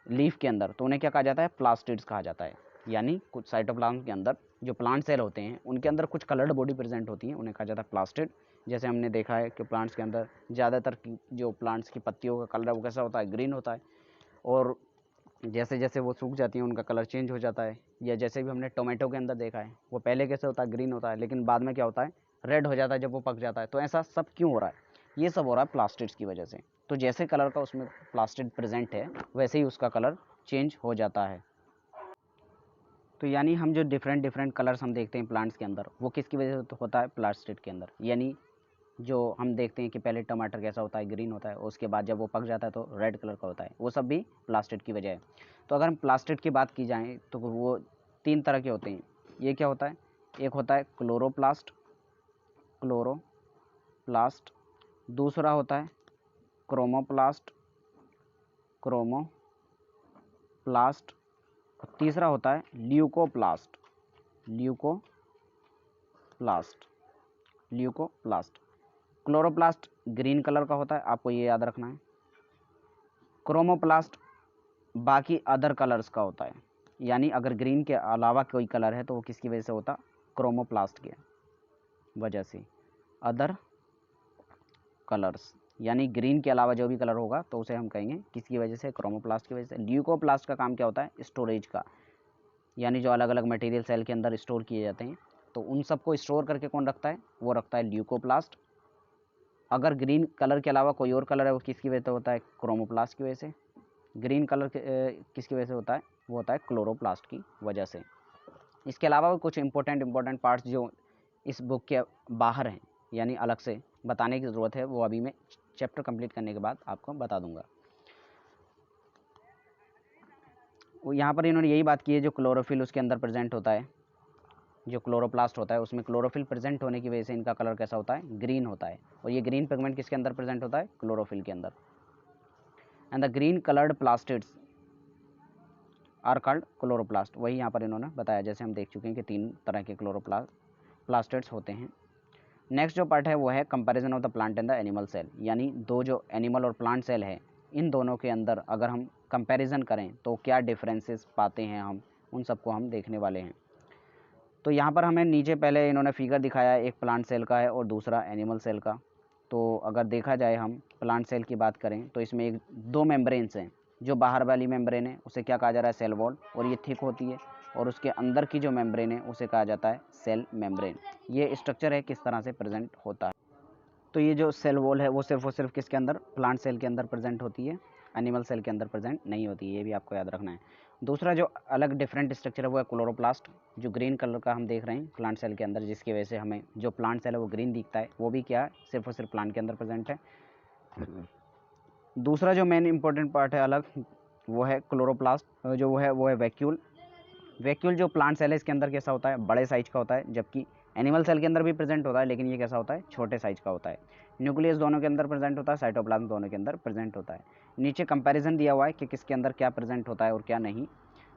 लीफ के अंदर, तो उन्हें क्या कहा जाता है, प्लास्टिड्स कहा जाता है। यानी कुछ साइटोप्लाज्म के अंदर जो प्लांट सेल होते हैं उनके अंदर कुछ कलर्ड बॉडी प्रेजेंट होती है, उन्हें कहा जाता है प्लास्टिड। जैसे हमने देखा है कि प्लांट्स के अंदर ज़्यादातर जो प्लांट्स की पत्तियों का कलर है वो कैसा होता है, ग्रीन होता है, और जैसे जैसे वो सूख जाती हैं उनका कलर चेंज हो जाता है। या जैसे भी हमने टोमेटो के अंदर देखा है, वो पहले कैसे होता है, ग्रीन होता है, लेकिन बाद में क्या होता है, रेड हो जाता है जब वो पक जाता है। तो ऐसा सब क्यों हो रहा है, ये सब हो रहा है प्लास्टिड्स की वजह से। तो जैसे कलर का उसमें प्लास्टिड प्रेजेंट है वैसे ही उसका कलर चेंज हो जाता है। तो यानी हम जो डिफरेंट डिफरेंट कलर्स हम देखते हैं प्लांट्स के अंदर वो किसकी वजह से होता है, प्लास्टिड के अंदर। यानी जो हम देखते हैं कि पहले टमाटर कैसा होता है, ग्रीन होता है, और उसके बाद जब वो पक जाता है तो रेड कलर का होता है, वो सब भी प्लास्टिड की वजह है। तो अगर हम प्लास्टिड की बात की जाए तो वो 3 तरह के होते हैं। ये क्या होता है, एक होता है क्लोरोप्लास्ट, क्लोरोप्लास्ट, दूसरा होता है क्रोमोप्लास्ट, क्रोमोप्लास्ट, और तीसरा होता है leucoplast, leucoplast, leucoplast. Chloroplast green colour का होता है, आपको ये याद रखना है। क्रोमोप्लास्ट बाकी अदर कलर्स का होता है, यानी अगर ग्रीन के अलावा कोई कलर है तो वो किसकी वजह से होता, क्रोमोप्लास्ट की वजह से। अदर कलर्स यानी ग्रीन के अलावा जो भी कलर होगा तो उसे हम कहेंगे किसकी वजह से, क्रोमोप्लास्ट की वजह से। ल्यूकोप्लास्ट का काम क्या होता है, स्टोरेज का, यानी जो अलग अलग मटेरियल सेल के अंदर स्टोर किए जाते हैं तो उन सबको स्टोर करके कौन रखता है, वो रखता है ल्यूकोप्लास्ट। अगर ग्रीन कलर के अलावा कोई और कलर है वो किसकी वजह से होता है, क्रोमोप्लास्ट की वजह से। ग्रीन कलर किसकी वजह से होता है, वो होता है क्लोरोप्लास्ट की वजह से। इसके अलावा कुछ इंपॉर्टेंट पार्ट्स जो इस बुक के बाहर हैं, यानी अलग से बताने की ज़रूरत है, वो अभी मैं चैप्टर कंप्लीट करने के बाद आपको बता दूंगा। यहाँ पर इन्होंने यही बात की है, जो क्लोरोफिल उसके अंदर प्रेजेंट होता है, जो क्लोरोप्लास्ट होता है उसमें क्लोरोफिल प्रेजेंट होने की वजह से इनका कलर कैसा होता है, ग्रीन होता है। और ये ग्रीन पिगमेंट किसके अंदर प्रेजेंट होता है, क्लोरोफिल के अंदर। And the green coloured plastids are called chloroplast, वही यहाँ पर इन्होंने बताया, जैसे हम देख चुके हैं कि 3 तरह के प्लास्टिड्स होते हैं। नेक्स्ट जो पार्ट है वो है comparison of the plant and the animal cell, यानी दो जो एनिमल और प्लांट सेल है इन दोनों के अंदर अगर हम कंपैरिजन करें तो क्या डिफरेंसेस पाते हैं, हम उन सबको हम देखने वाले हैं। तो यहाँ पर हमें नीचे पहले इन्होंने फिगर दिखाया है, एक प्लांट सेल का है और दूसरा एनिमल सेल का। तो अगर देखा जाए हम प्लांट सेल की बात करें तो इसमें 2 मेम्ब्रेन्स हैं, जो बाहर वाली मेम्ब्रेन है उसे क्या कहा जा रहा है, सेल वॉल, और ये थिक होती है, और उसके अंदर की जो मेम्ब्रेन है उसे कहा जाता है सेल मेम्ब्रेन। ये स्ट्रक्चर है किस तरह से प्रेजेंट होता है। तो ये जो सेल वॉल है वो सिर्फ और सिर्फ किसके अंदर, प्लांट सेल के अंदर प्रेजेंट होती है, एनिमल सेल के अंदर प्रेजेंट नहीं होती है, ये भी आपको याद रखना है। दूसरा जो अलग डिफरेंट स्ट्रक्चर है वो है क्लोरोप्लास्ट, जो ग्रीन कलर का हम देख रहे हैं प्लांट सेल के अंदर, जिसकी वजह से हमें जो प्लांट सेल है वो ग्रीन दिखता है, वो भी क्या है, सिर्फ और सिर्फ प्लांट के अंदर प्रेजेंट है। दूसरा जो मेन इंपॉर्टेंट पार्ट है अलग, वो है क्लोरोप्लास्ट, जो वो है वैक्यूल। वैक्यूल जो प्लांट सेल है इसके अंदर कैसा होता है, बड़े साइज का होता है, जबकि एनिमल सेल के अंदर भी प्रेजेंट होता है, लेकिन ये कैसा होता है, छोटे साइज का होता है। न्यूक्लियस दोनों के अंदर प्रेजेंट होता है, साइटोप्लाज्म दोनों के अंदर प्रेजेंट होता है। नीचे कंपैरिजन दिया हुआ है कि किसके अंदर क्या प्रेजेंट होता है और क्या नहीं।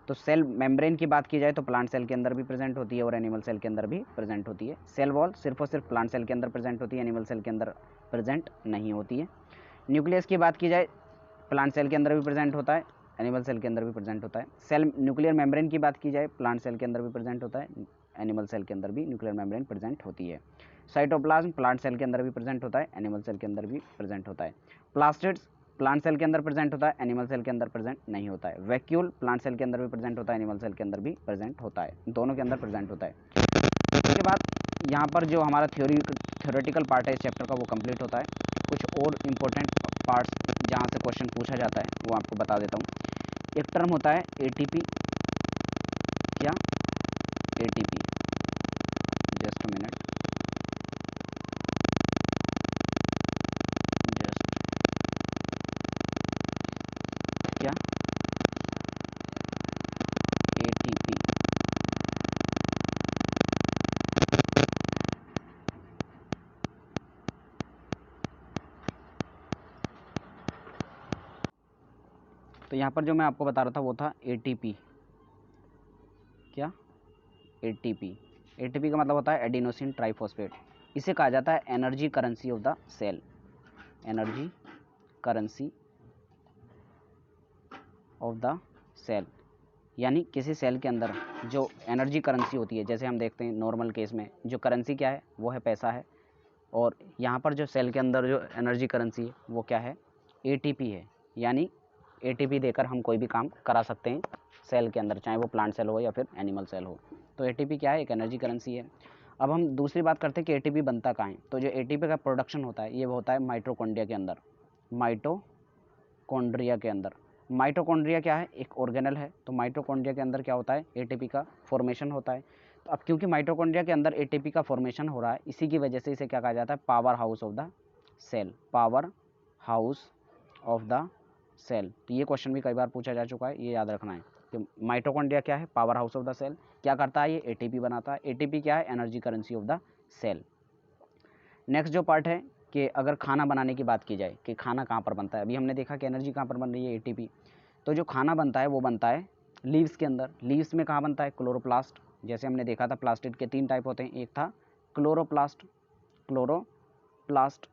तो सेल मेम्ब्रेन की बात की जाए तो प्लांट सेल के अंदर भी प्रेजेंट होती है और एनिमल सेल के अंदर भी प्रेजेंट होती है। सेल वॉल सिर्फ और सिर्फ प्लांट सेल के अंदर प्रेजेंट होती है, एनिमल सेल के अंदर प्रेजेंट नहीं होती है। न्यूक्लियस की बात की जाए, प्लांट सेल के अंदर भी प्रेजेंट होता है, एनिमल सेल के अंदर भी प्रेजेंट होता है। सेल न्यूक्लियर मेम्ब्रेन की बात की जाए, प्लांट सेल के अंदर भी प्रेजेंट होता है, एनिमल सेल के अंदर भी न्यूक्लियर मेम्ब्रेन प्रेजेंट होती है। साइटोप्लाज्म प्लांट सेल के अंदर भी प्रेजेंट होता है, एनिमल सेल के अंदर भी प्रेजेंट होता है। प्लास्टिड्स प्लांट सेल के अंदर प्रेजेंट होता है, एनिमल सेल के अंदर प्रेजेंट नहीं होता है। वैक्यूल प्लांट सेल के अंदर भी प्रेजेंट होता है, एनिमल सेल के अंदर भी प्रेजेंट होता है, दोनों के अंदर प्रेजेंट होता है। उसके बाद यहाँ पर जो हमारा थ्योरेटिकल पार्ट है इस चैप्टर का वो कंप्लीट होता है। कुछ और इम्पोर्टेंट पार्ट्स जहाँ से क्वेश्चन पूछा जाता है वो आपको बता देता हूँ। एक टर्म होता है एटीपी, क्या, ATP, just a minute, just क्या, एटीपी। तो यहाँ पर जो मैं आपको बता रहा था वो था एटीपी, क्या, एटीपी। एटीपी का मतलब होता है एडिनोसिन ट्राइफॉस्फेट। इसे कहा जाता है energy currency of the cell, energy currency of the cell. यानी किसी सेल के अंदर जो एनर्जी करेंसी होती है, जैसे हम देखते हैं नॉर्मल केस में जो करेंसी क्या है वो है पैसा है, और यहाँ पर जो सेल के अंदर जो एनर्जी करेंसी है वो क्या है, एटीपी है। यानी एटीपी देकर हम कोई भी काम करा सकते हैं सेल के अंदर, चाहे वो प्लांट सेल हो या फिर एनिमल सेल हो। तो एटीपी क्या है, एक एनर्जी करेंसी है। अब हम दूसरी बात करते हैं कि एटीपी बनता कहाँ है। तो जो एटीपी का प्रोडक्शन होता है ये होता है माइटोकॉन्ड्रिया के अंदर, माइटोकॉन्ड्रिया के अंदर। माइटोकॉन्ड्रिया क्या है, एक ऑर्गेनल है, तो माइटोकॉन्ड्रिया के अंदर क्या होता है, एटीपी का फॉर्मेशन होता है। तो अब क्योंकि माइटोकॉन्ड्रिया के अंदर एटीपी का फॉर्मेशन हो रहा है, इसी की वजह से इसे क्या कहा जाता है, power house of the cell, power house of the cell. तो ये क्वेश्चन भी कई बार पूछा जा चुका है, ये याद रखना है कि माइटोकॉन्ड्रिया क्या है, power house of the cell. क्या करता है, ये एटीपी बनाता है। एटीपी क्या है, energy currency of the cell. Next जो पार्ट है कि अगर खाना बनाने की बात की जाए कि खाना कहाँ पर बनता है, अभी हमने देखा कि एनर्जी कहाँ पर बन रही है, एटीपी। तो जो खाना बनता है वो बनता है लीव्स के अंदर। लीव्स में कहाँ बनता है, क्लोरोप्लास्ट। जैसे हमने देखा था प्लास्टिड के 3 टाइप होते हैं, एक था क्लोरोप्लास्ट, क्लोरोप्लास्ट।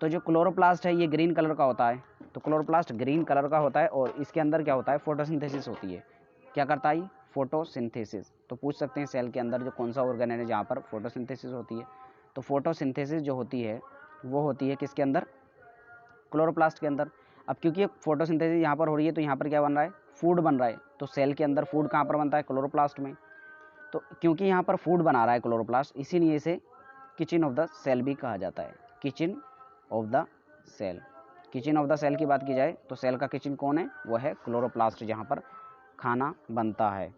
तो जो क्लोरोप्लास्ट है ये ग्रीन कलर का होता है, तो क्लोरोप्लास्ट ग्रीन कलर का होता है, और इसके अंदर क्या होता है, फोटोसिंथेसिस होती है। क्या करता है, फोटोसिंथेसिस। तो पूछ सकते हैं सेल के अंदर जो कौन सा ऑर्गन है जहाँ पर फोटोसिंथेसिस होती है। तो फोटोसिंथेसिस जो होती है वो होती है किसके अंदर, क्लोरोप्लास्ट के अंदर। अब क्योंकि फोटोसिंथेसिस यहाँ पर हो रही है तो यहाँ पर क्या बन रहा है, फूड बन रहा है। तो सेल के अंदर फूड कहाँ पर बनता है, क्लोरोप्लास्ट में। तो क्योंकि यहाँ पर फूड बना रहा है क्लोरोप्लास्ट, इसीलिए इसे किचन ऑफ द सेल भी कहा जाता है, kitchen of the cell. Kitchen of the cell की बात की जाए तो सेल का किचन कौन है, वो है क्लोरोप्लास्ट, जहाँ पर खाना बनता है।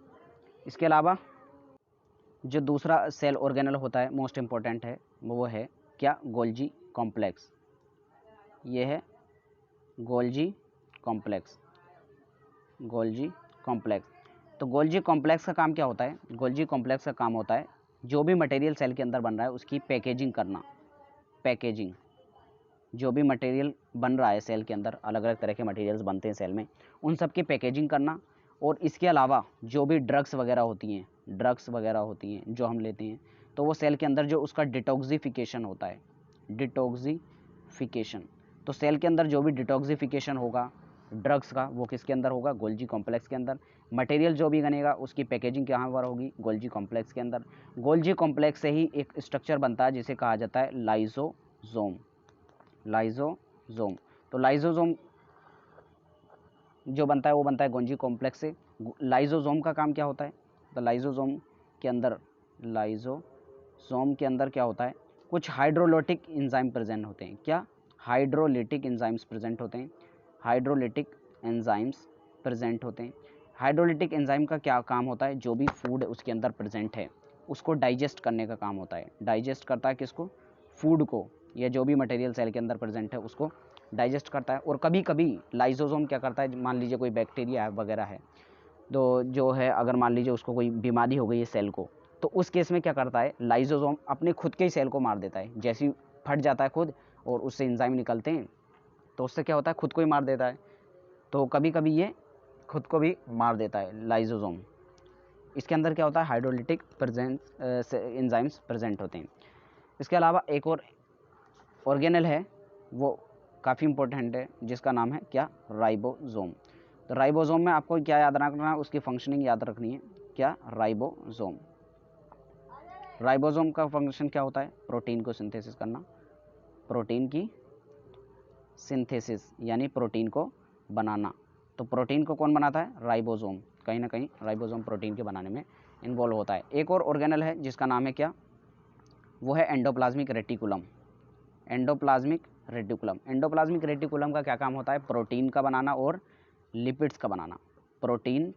इसके अलावा जो दूसरा सेल ऑर्गेनल होता है मोस्ट इम्पॉर्टेंट है, वो है क्या, गोल्जी कॉम्प्लेक्स। ये है गोल्जी कॉम्प्लेक्स, गोल्जी कॉम्प्लेक्स। तो गोल्जी कॉम्प्लेक्स का काम क्या होता है, गोल्जी कॉम्प्लेक्स का काम होता है जो भी मटेरियल सेल के अंदर बन रहा है उसकी पैकेजिंग करना। पैकेजिंग, जो भी मटेरियल बन रहा है सेल के अंदर, अलग अलग तरह के मटेरियल्स बनते हैं सेल में, उन सब की पैकेजिंग करना। और इसके अलावा जो भी ड्रग्स वगैरह होती हैं, ड्रग्स वगैरह होती हैं जो हम लेते हैं, तो वो सेल के अंदर जो उसका डिटॉक्सिफिकेशन होता है, डिटॉक्सिफिकेशन। तो सेल के अंदर जो भी डिटॉक्सिफिकेशन होगा ड्रग्स का, वो किसके अंदर होगा, गोल्जी कॉम्प्लेक्स के अंदर। मटेरियल जो भी बनेगा उसकी पैकेजिंग कहाँ पर होगी, गोल्जी कॉम्प्लेक्स के अंदर। गोल्जी कॉम्प्लेक्स से ही एक स्ट्रक्चर बनता है जिसे कहा जाता है लाइसोसोम, लाइसोसोम। तो लाइसोसोम जो बनता है वो बनता है गोल्जी कॉम्प्लेक्स से। लाइजोसोम का काम क्या होता है? तो लाइजोसोम के अंदर क्या होता है? कुछ हाइड्रोलिटिक एंजाइम प्रेजेंट होते हैं। क्या? हाइड्रोलिटिक एंजाइम्स प्रेजेंट होते हैं। हाइड्रोलिटिक एंजाइम्स प्रेजेंट होते हैं। हाइड्रोलिटिक एंजाइम का क्या काम होता है? जो भी फूड उसके अंदर प्रेजेंट है उसको डाइजेस्ट करने का काम होता है। डाइजेस्ट करता है किसको? फूड को, या जो भी मटेरियल सेल के अंदर प्रेजेंट है उसको डाइजेस्ट करता है। और कभी कभी लाइसोसोम क्या करता है, मान लीजिए कोई बैक्टीरिया वगैरह है, तो जो है अगर मान लीजिए उसको कोई बीमारी हो गई है सेल को, तो उस केस में क्या करता है, लाइसोसोम अपने खुद के ही सेल को मार देता है। जैसे ही फट जाता है खुद और उससे एंजाइम निकलते हैं तो उससे क्या होता है, खुद को ही मार देता है। तो कभी कभी ये खुद को भी मार देता है लाइसोसोम। इसके अंदर क्या होता है, हाइड्रोलिटिक एंजाइम्स प्रेजेंट होते हैं। इसके अलावा एक और ऑर्गेनल है, वो काफ़ी इंपॉर्टेंट है, जिसका नाम है क्या? राइबोसोम। तो राइबोसोम में आपको क्या याद रखना है? उसकी फंक्शनिंग याद रखनी है। क्या? राइबोसोम। राइबोसोम का फंक्शन क्या होता है? प्रोटीन को सिंथेसिस करना। प्रोटीन की सिंथेसिस यानी प्रोटीन को बनाना। तो प्रोटीन को कौन बनाता है? राइबोसोम। कहीं ना कहीं राइबोसोम प्रोटीन के बनाने में इन्वॉल्व होता है। एक और ऑर्गेनल है जिसका नाम है क्या? वो है endoplasmic reticulum. Endoplasmic reticulum. Endoplasmic reticulum का क्या काम होता है? प्रोटीन का बनाना और लिपिड्स का बनाना। प्रोटीन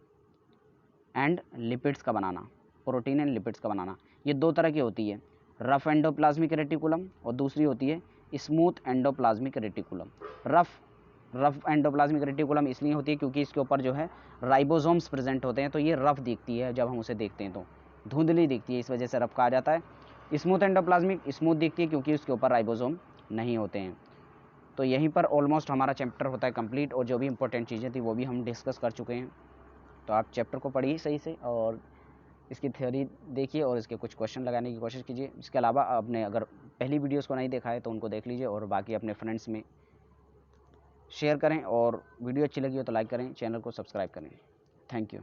एंड लिपिड्स का बनाना। प्रोटीन एंड लिपिड्स का बनाना। ये दो तरह की होती है, रफ एंडोप्लाज्मिक रेटिकुलम और दूसरी होती है smooth endoplasmic reticulum. Rough endoplasmic reticulum इसलिए होती है क्योंकि इसके ऊपर जो है राइबोसोम्स प्रेजेंट होते हैं, तो ये रफ दिखती है, जब हम उसे देखते हैं तो धुंधली दिखती है, इस वजह से रफ कहा जाता है। स्मूथ एंडोप्लाज्मिक स्मूथ दिखती है क्योंकि उसके ऊपर राइबोसोम नहीं होते हैं। तो यहीं पर ऑलमोस्ट हमारा चैप्टर होता है कंप्लीट, और जो भी इंपॉर्टेंट चीज़ें थी वो भी हम डिस्कस कर चुके हैं। तो आप चैप्टर को पढ़िए सही से और इसकी थ्योरी देखिए और इसके कुछ क्वेश्चन लगाने की कोशिश कीजिए। इसके अलावा आपने अगर पहली वीडियोस को नहीं देखा है तो उनको देख लीजिए और बाकी अपने फ्रेंड्स में शेयर करें, और वीडियो अच्छी लगी हो तो लाइक करें, चैनल को सब्सक्राइब करें। Thank you.